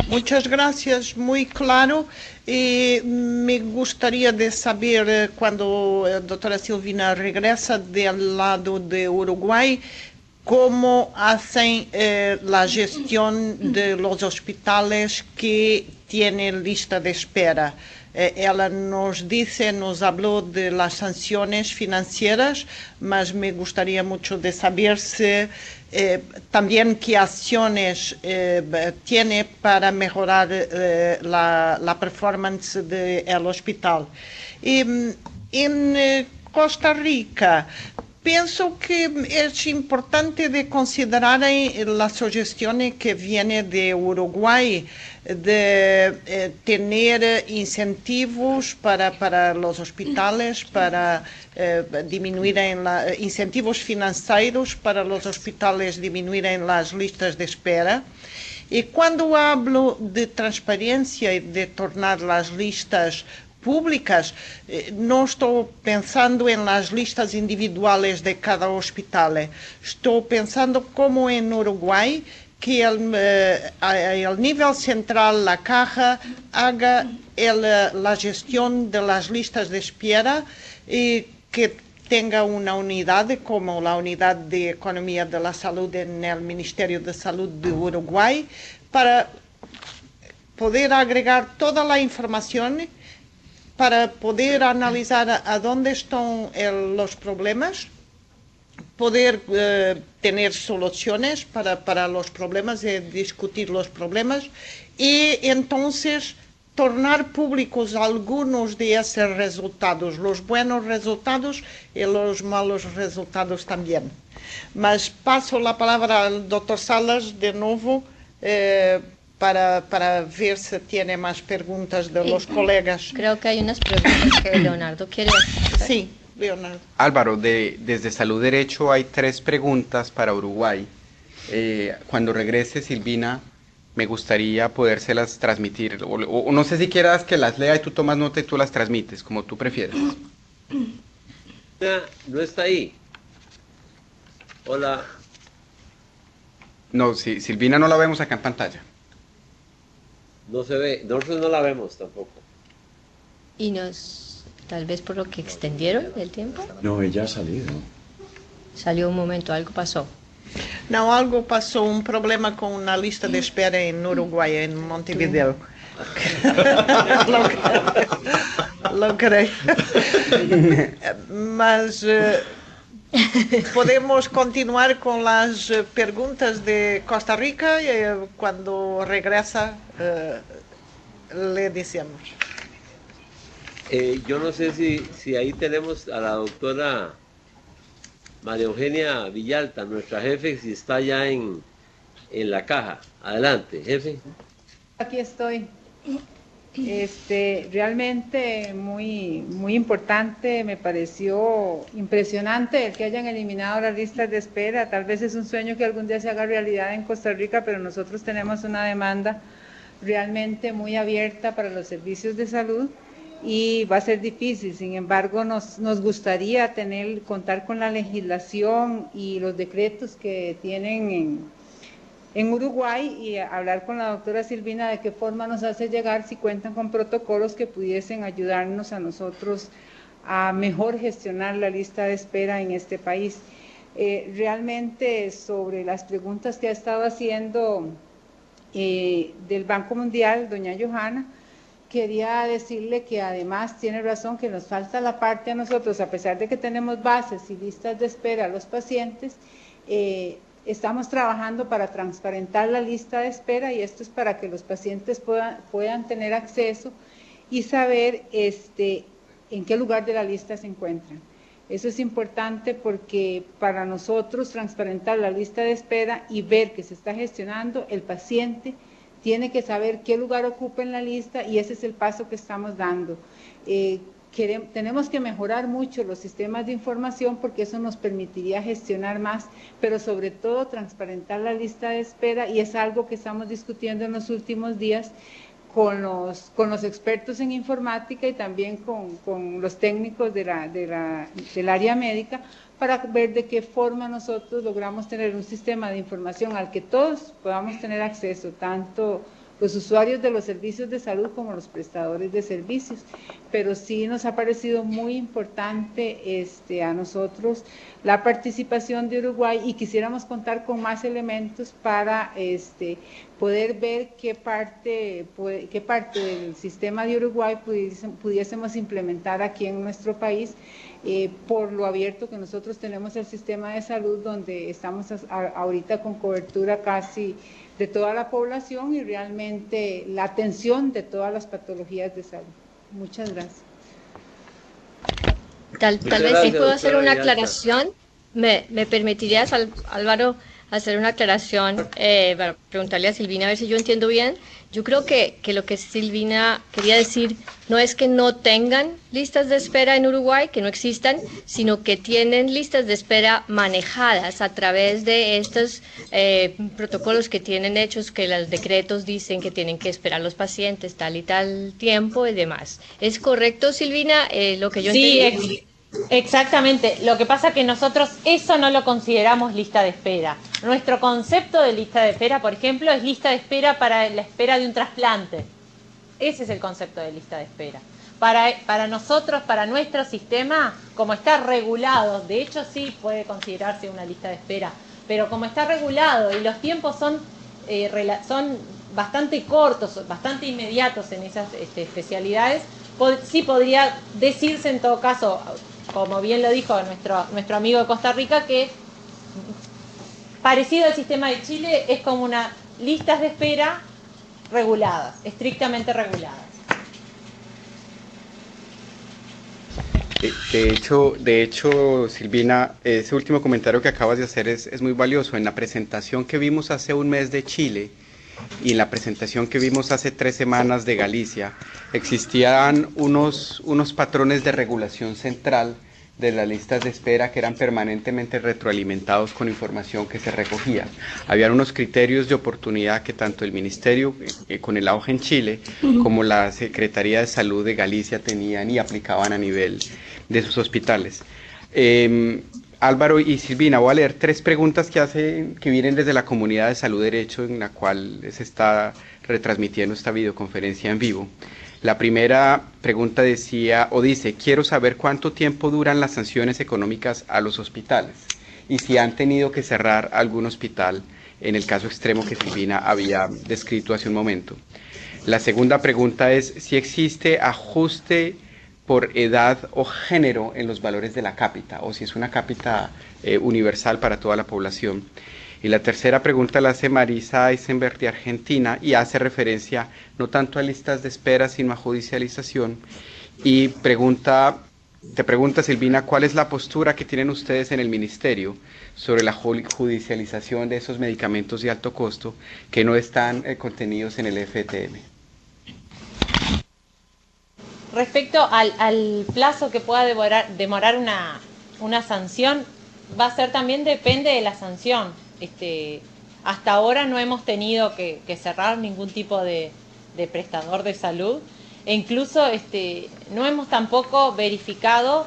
C: Muchas gracias, muy claro. Me gustaría de saber, cuando la doctora Silvina regresa del lado de Uruguay, cómo hacen la gestión de los hospitales que tienen lista de espera. Ella nos habló de las sanciones financieras, mas me gustaría mucho de saber si también qué acciones tiene para mejorar la performance del hospital. En Costa Rica, pienso que es importante de considerar la sugestión que viene de Uruguay de tener incentivos para los hospitales, para disminuir incentivos financieros para los hospitales, disminuir las listas de espera. Y cuando hablo de transparencia y de tornar las listas públicas, no estoy pensando en las listas individuales de cada hospital, estoy pensando como en Uruguay, que el nivel central, la caja, haga la gestión de las listas de espera y que tenga una unidad como la Unidad de Economía de la Salud en el Ministerio de Salud de Uruguay, para poder agregar toda la información, para poder analizar a dónde están los problemas, poder tener soluciones para los problemas, discutir los problemas y entonces tornar públicos algunos de esos resultados, los buenos resultados y los malos resultados también. Mas paso la palabra al doctor Salas de nuevo para ver si tiene más preguntas de los colegas.
G: Creo que hay unas preguntas que Leonardo quiere hacer.
C: Sí, Leonardo.
H: Álvaro, desde Salud Derecho hay 3 preguntas para Uruguay. Cuando regrese Silvina, me gustaría podérselas transmitir. O no sé si quieras que las lea y tú tomas nota y tú las transmites, como tú prefieras.
A: No está ahí. Hola.
H: No, sí, Silvina no la vemos acá en pantalla.
A: No se ve, nosotros no la vemos tampoco.
G: Y tal vez por lo que extendieron el tiempo.
M: No, ella ha salido.
G: salió un momento, algo pasó.
C: No, algo pasó, un problema con una lista de espera en Uruguay, en Montevideo. Lo creo. Mas podemos continuar con las preguntas de Costa Rica y cuando regresa le decimos.
A: Yo no sé si ahí tenemos a la doctora María Eugenia Villalta, nuestra jefe, si está ya en la caja. Adelante, jefe.
B: Aquí estoy. Realmente muy importante, me pareció impresionante el que hayan eliminado las listas de espera. Tal vez es un sueño que algún día se haga realidad en Costa Rica, pero nosotros tenemos una demanda realmente muy abierta para los servicios de salud y va a ser difícil. Sin embargo, nos gustaría contar con la legislación y los decretos que tienen en Uruguay y hablar con la doctora Silvina de qué forma nos hace llegar si cuentan con protocolos que pudiesen ayudarnos a nosotros a mejor gestionar la lista de espera en este país. Realmente sobre las preguntas que ha estado haciendo del Banco Mundial, doña Johanna, quería decirle que además tiene razón que nos falta la parte a nosotros, a pesar de que tenemos bases y listas de espera a los pacientes, estamos trabajando para transparentar la lista de espera y esto es para que los pacientes puedan tener acceso y saber en qué lugar de la lista se encuentran. Eso es importante porque para nosotros transparentar la lista de espera y ver que se está gestionando, el paciente tiene que saber qué lugar ocupa en la lista y ese es el paso que estamos dando. Tenemos que mejorar mucho los sistemas de información porque eso nos permitiría gestionar más, pero sobre todo transparentar la lista de espera y es algo que estamos discutiendo en los últimos días con los expertos en informática y también con los técnicos del área médica para ver de qué forma nosotros logramos tener un sistema de información al que todos podamos tener acceso, tanto los usuarios de los servicios de salud como los prestadores de servicios. Pero sí nos ha parecido muy importante a nosotros la participación de Uruguay y quisiéramos contar con más elementos para poder ver qué parte del sistema de Uruguay pudiésemos implementar aquí en nuestro país, por lo abierto que nosotros tenemos el sistema de salud, donde estamos ahorita con cobertura casi de toda la población y realmente la atención de todas las patologías de salud. Muchas gracias.
G: Tal vez sí puedo hacer una aclaración. ¿Me permitirías, Álvaro, hacer una aclaración, para preguntarle a Silvina a ver si yo entiendo bien? Yo creo que lo que Silvina quería decir no es que no tengan listas de espera en Uruguay, que no existan, sino que tienen listas de espera manejadas a través de estos protocolos que tienen hechos, que los decretos dicen que tienen que esperar los pacientes tal y tal tiempo y demás. ¿Es correcto, Silvina, lo que yo entendí?
E: Sí, exactamente. Lo que pasa es que nosotros eso no lo consideramos lista de espera. Nuestro concepto de lista de espera, por ejemplo, es lista de espera para la espera de un trasplante. Ese es el concepto de lista de espera. Para nosotros, para nuestro sistema, como está regulado, de hecho sí puede considerarse una lista de espera, pero como está regulado y los tiempos son bastante cortos, bastante inmediatos en esas especialidades, sí podría decirse en todo caso, como bien lo dijo nuestro amigo de Costa Rica, que parecido al sistema de Chile es como una listas de espera reguladas, estrictamente reguladas.
H: De hecho, Silvina, ese último comentario que acabas de hacer es muy valioso. En la presentación que vimos hace un mes de Chile y en la presentación que vimos hace 3 semanas de Galicia, existían unos patrones de regulación central de las listas de espera que eran permanentemente retroalimentados con información que se recogía. Habían unos criterios de oportunidad que tanto el Ministerio, con el auge en Chile, como la Secretaría de Salud de Galicia tenían y aplicaban a nivel de sus hospitales. Álvaro y Silvina, voy a leer 3 preguntas que vienen desde la comunidad de Salud Derecho, en la cual se está retransmitiendo esta videoconferencia en vivo. La primera pregunta dice, quiero saber cuánto tiempo duran las sanciones económicas a los hospitales. y si han tenido que cerrar algún hospital en el caso extremo que Silvina había descrito hace un momento. La segunda pregunta es si existe ajuste por edad o género en los valores de la cápita, o si es una cápita universal para toda la población. Y la tercera pregunta la hace Marisa Eisenberg de Argentina y hace referencia no tanto a listas de espera, sino a judicialización. Y te pregunta, Silvina, ¿cuál es la postura que tienen ustedes en el ministerio sobre la judicialización de esos medicamentos de alto costo que no están contenidos en el FTM?
E: Respecto al plazo que pueda demorar una sanción, va a ser también, depende de la sanción. Hasta ahora no hemos tenido que cerrar ningún tipo de prestador de salud, e incluso no hemos tampoco verificado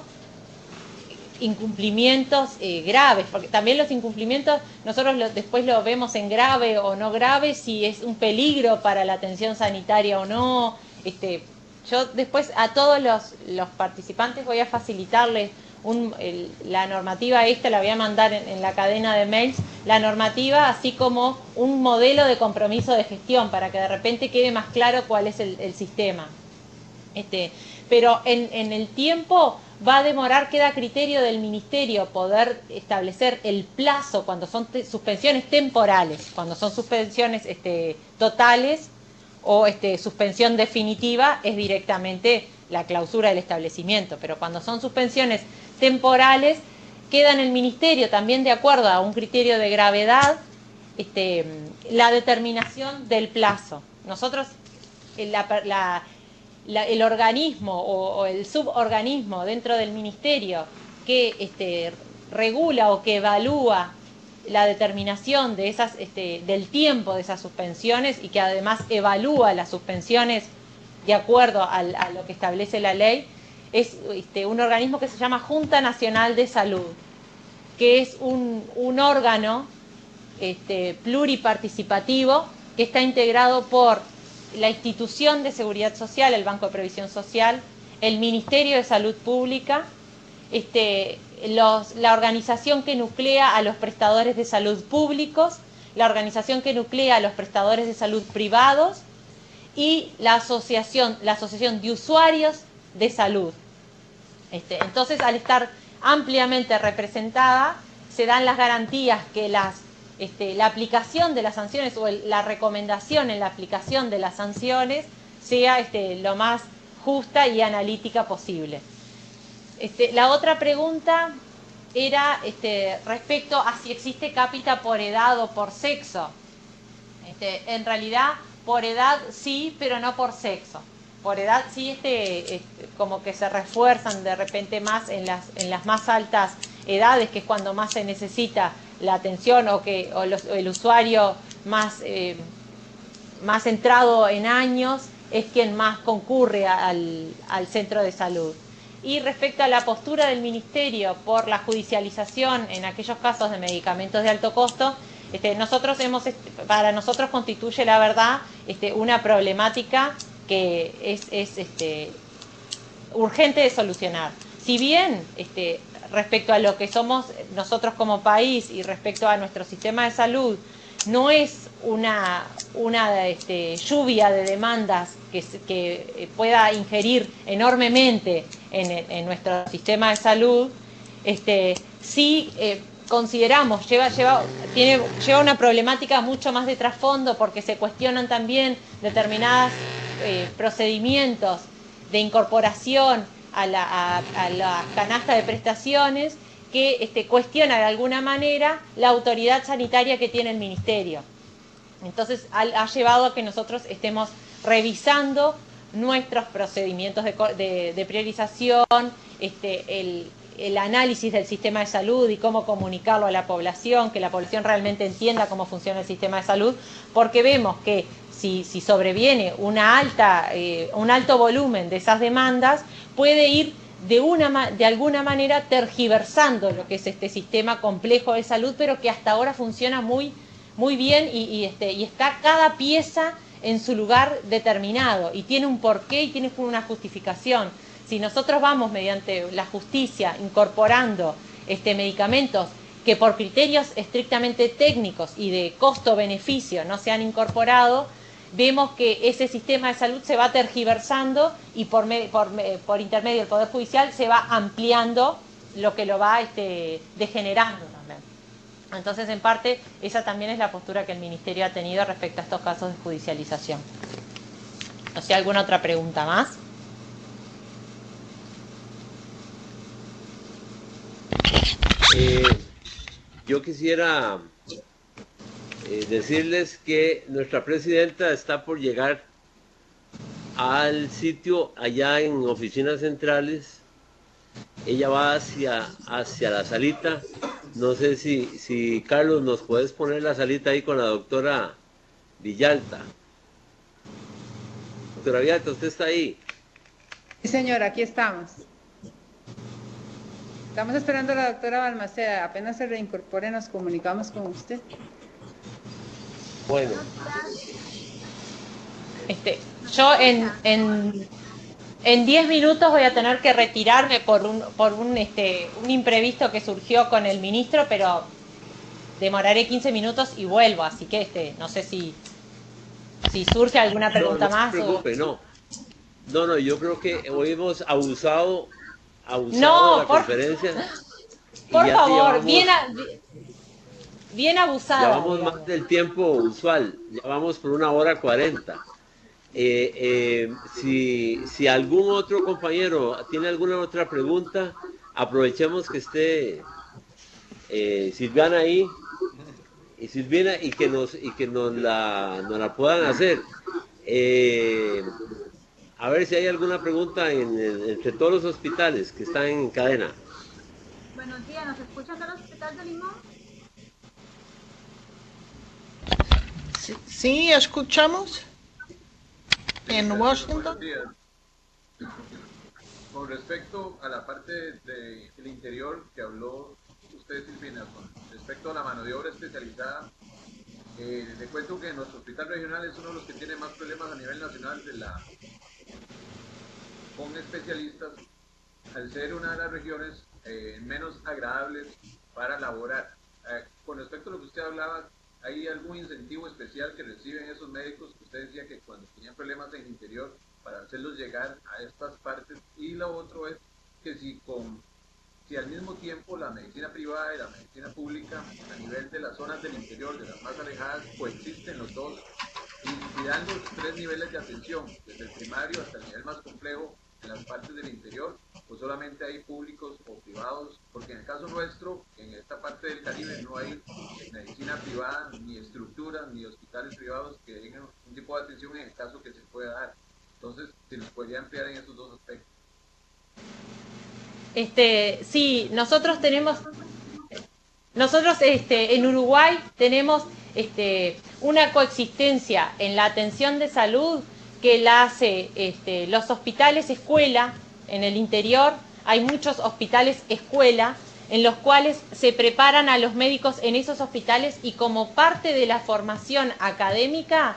E: incumplimientos graves, porque también los incumplimientos nosotros después lo vemos en grave o no grave, si es un peligro para la atención sanitaria o no. Yo después a todos los participantes voy a facilitarles la normativa la voy a mandar en la cadena de mails, la normativa, así como un modelo de compromiso de gestión, para que de repente quede más claro cuál es el sistema. Pero en el tiempo va a demorar, queda a criterio del ministerio poder establecer el plazo cuando son suspensiones temporales, cuando son suspensiones totales o suspensión definitiva, es directamente la clausura del establecimiento, pero cuando son suspensiones temporales queda en el ministerio, también de acuerdo a un criterio de gravedad, la determinación del plazo. Nosotros, el organismo o el suborganismo dentro del ministerio que regula o que evalúa la determinación de del tiempo de esas suspensiones y que además evalúa las suspensiones de acuerdo a lo que establece la ley, es un organismo que se llama Junta Nacional de Salud, que es un órgano pluriparticipativo que está integrado por la Institución de Seguridad Social, el Banco de Previsión Social, el Ministerio de Salud Pública, la organización que nuclea a los prestadores de salud públicos, la organización que nuclea a los prestadores de salud privados y la asociación de usuarios de salud. Entonces, al estar ampliamente representada, se dan las garantías que la aplicación de las sanciones o la recomendación en la aplicación de las sanciones sea lo más justa y analítica posible. La otra pregunta era respecto a si existe cápita por edad o por sexo. En realidad, por edad sí, pero no por sexo. Por edad sí, como que se refuerzan de repente más en las más altas edades, que es cuando más se necesita la atención o el usuario más entrado en años es quien más concurre al centro de salud. Y respecto a la postura del Ministerio por la judicialización en aquellos casos de medicamentos de alto costo, para nosotros constituye, la verdad, una problemática que es urgente de solucionar. Si bien respecto a lo que somos nosotros como país y respecto a nuestro sistema de salud, no es una lluvia de demandas que pueda ingerir enormemente en nuestro sistema de salud, sí consideramos, lleva una problemática mucho más de trasfondo, porque se cuestionan también determinados procedimientos de incorporación a la canasta de prestaciones que cuestiona de alguna manera la autoridad sanitaria que tiene el Ministerio. Entonces ha llevado a que nosotros estemos revisando nuestros procedimientos de priorización, el análisis del sistema de salud y cómo comunicarlo a la población, que la población realmente entienda cómo funciona el sistema de salud, porque vemos que si sobreviene un alto volumen de esas demandas, puede ir de alguna manera tergiversando lo que es este sistema complejo de salud, pero que hasta ahora funciona muy, muy bien y está cada pieza en su lugar determinado y tiene un porqué y tiene una justificación. Si nosotros vamos mediante la justicia incorporando medicamentos que por criterios estrictamente técnicos y de costo-beneficio no se han incorporado, vemos que ese sistema de salud se va tergiversando y por intermedio del Poder Judicial se va ampliando, lo que lo va degenerando también. Entonces, en parte, esa también es la postura que el Ministerio ha tenido respecto a estos casos de judicialización. No sé, ¿alguna otra pregunta más?
A: Yo quisiera decirles que nuestra presidenta está por llegar al sitio allá en oficinas centrales. Ella va hacia la salita. No sé si Carlos nos puedes poner la salita ahí con la doctora Villalta. Doctora Villalta, ¿usted está ahí?
B: Sí, señora, aquí estamos. Estamos esperando a la doctora Balmaceda. Apenas se reincorpore, nos comunicamos con usted.
A: Bueno.
E: Yo en 10 minutos voy a tener que retirarme por un imprevisto que surgió con el ministro, pero demoraré 15 minutos y vuelvo, así que no sé si surge alguna pregunta más.
A: No se preocupe, no, yo creo que hoy hemos abusado de la conferencia.
E: Por favor, bien abusado.
A: Llevamos más del tiempo usual, ya vamos por 1:40. Si algún otro compañero tiene alguna otra pregunta, aprovechemos que esté Silvana ahí y Silvina y que nos la puedan hacer. A ver si hay alguna pregunta entre todos los hospitales que están en cadena.
M: Buenos días, ¿nos escuchas del Hospital de Limón?
C: Sí, escuchamos. En Washington.
F: Buenos días. Con respecto a la parte del interior que habló usted, Silvina, con respecto a la mano de obra especializada, le cuento que nuestro hospital regional es uno de los que tiene más problemas a nivel nacional con especialistas, al ser una de las regiones menos agradables para laborar. Con respecto a lo que usted hablaba, ¿hay algún incentivo especial que reciben esos médicos? Usted decía que cuando tenían problemas en el interior, para hacerlos llegar a estas partes. Y lo otro es que si al mismo tiempo la medicina privada y la medicina pública a nivel de las zonas del interior, de las más alejadas, coexisten los dos, y dan los 3 niveles de atención, desde el primario hasta el nivel más complejo en las partes del interior, o solamente hay públicos o privados, porque en el caso nuestro, en esta parte del Caribe, no hay medicina privada, ni estructuras, ni hospitales privados que tengan un tipo de atención en el caso que se pueda dar. Entonces, si nos podría ampliar en esos dos aspectos.
E: Sí, nosotros en Uruguay tenemos una coexistencia en la atención de salud que la hace los hospitales escuela en el interior. Hay muchos hospitales escuela en los cuales se preparan a los médicos en esos hospitales, y como parte de la formación académica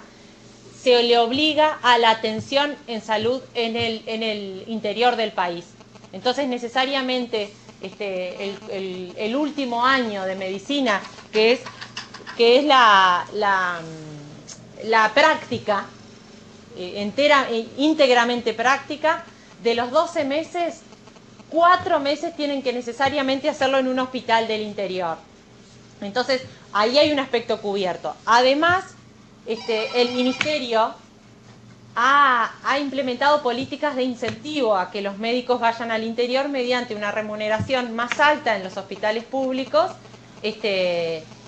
E: se le obliga a la atención en salud en el interior del país. Entonces, necesariamente el último año de medicina, que es la práctica, íntegramente práctica, de los 12 meses, 4 meses tienen que necesariamente hacerlo en un hospital del interior. Entonces, ahí hay un aspecto cubierto. Además, el Ministerio ha implementado políticas de incentivo a que los médicos vayan al interior mediante una remuneración más alta en los hospitales públicos,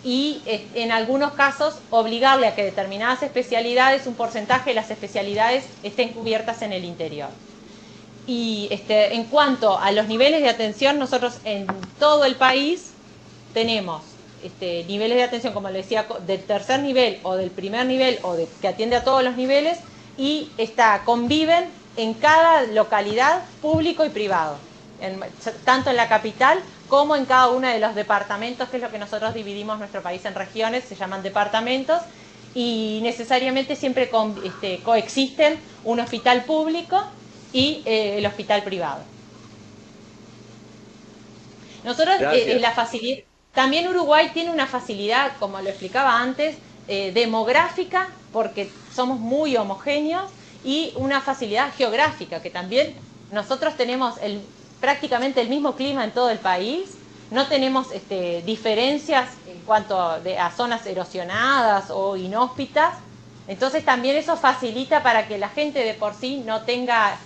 E: y en algunos casos obligarle a que determinadas especialidades, un porcentaje de las especialidades, estén cubiertas en el interior. Y en cuanto a los niveles de atención, nosotros en todo el país tenemos niveles de atención, como le decía, del tercer nivel o del primer nivel, o que atiende a todos los niveles, y conviven en cada localidad, público y privado, tanto en la capital como en cada uno de los departamentos, que es lo que nosotros dividimos nuestro país en regiones, se llaman departamentos, y necesariamente siempre coexisten un hospital público y el hospital privado. Nosotros También Uruguay tiene una facilidad, como lo explicaba antes, demográfica, porque somos muy homogéneos, y una facilidad geográfica, que también nosotros tenemos prácticamente el mismo clima en todo el país, no tenemos diferencias en cuanto a zonas erosionadas o inhóspitas, entonces también eso facilita para que la gente de por sí no tenga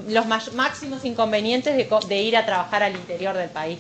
E: los máximos inconvenientes de ir a trabajar al interior del país.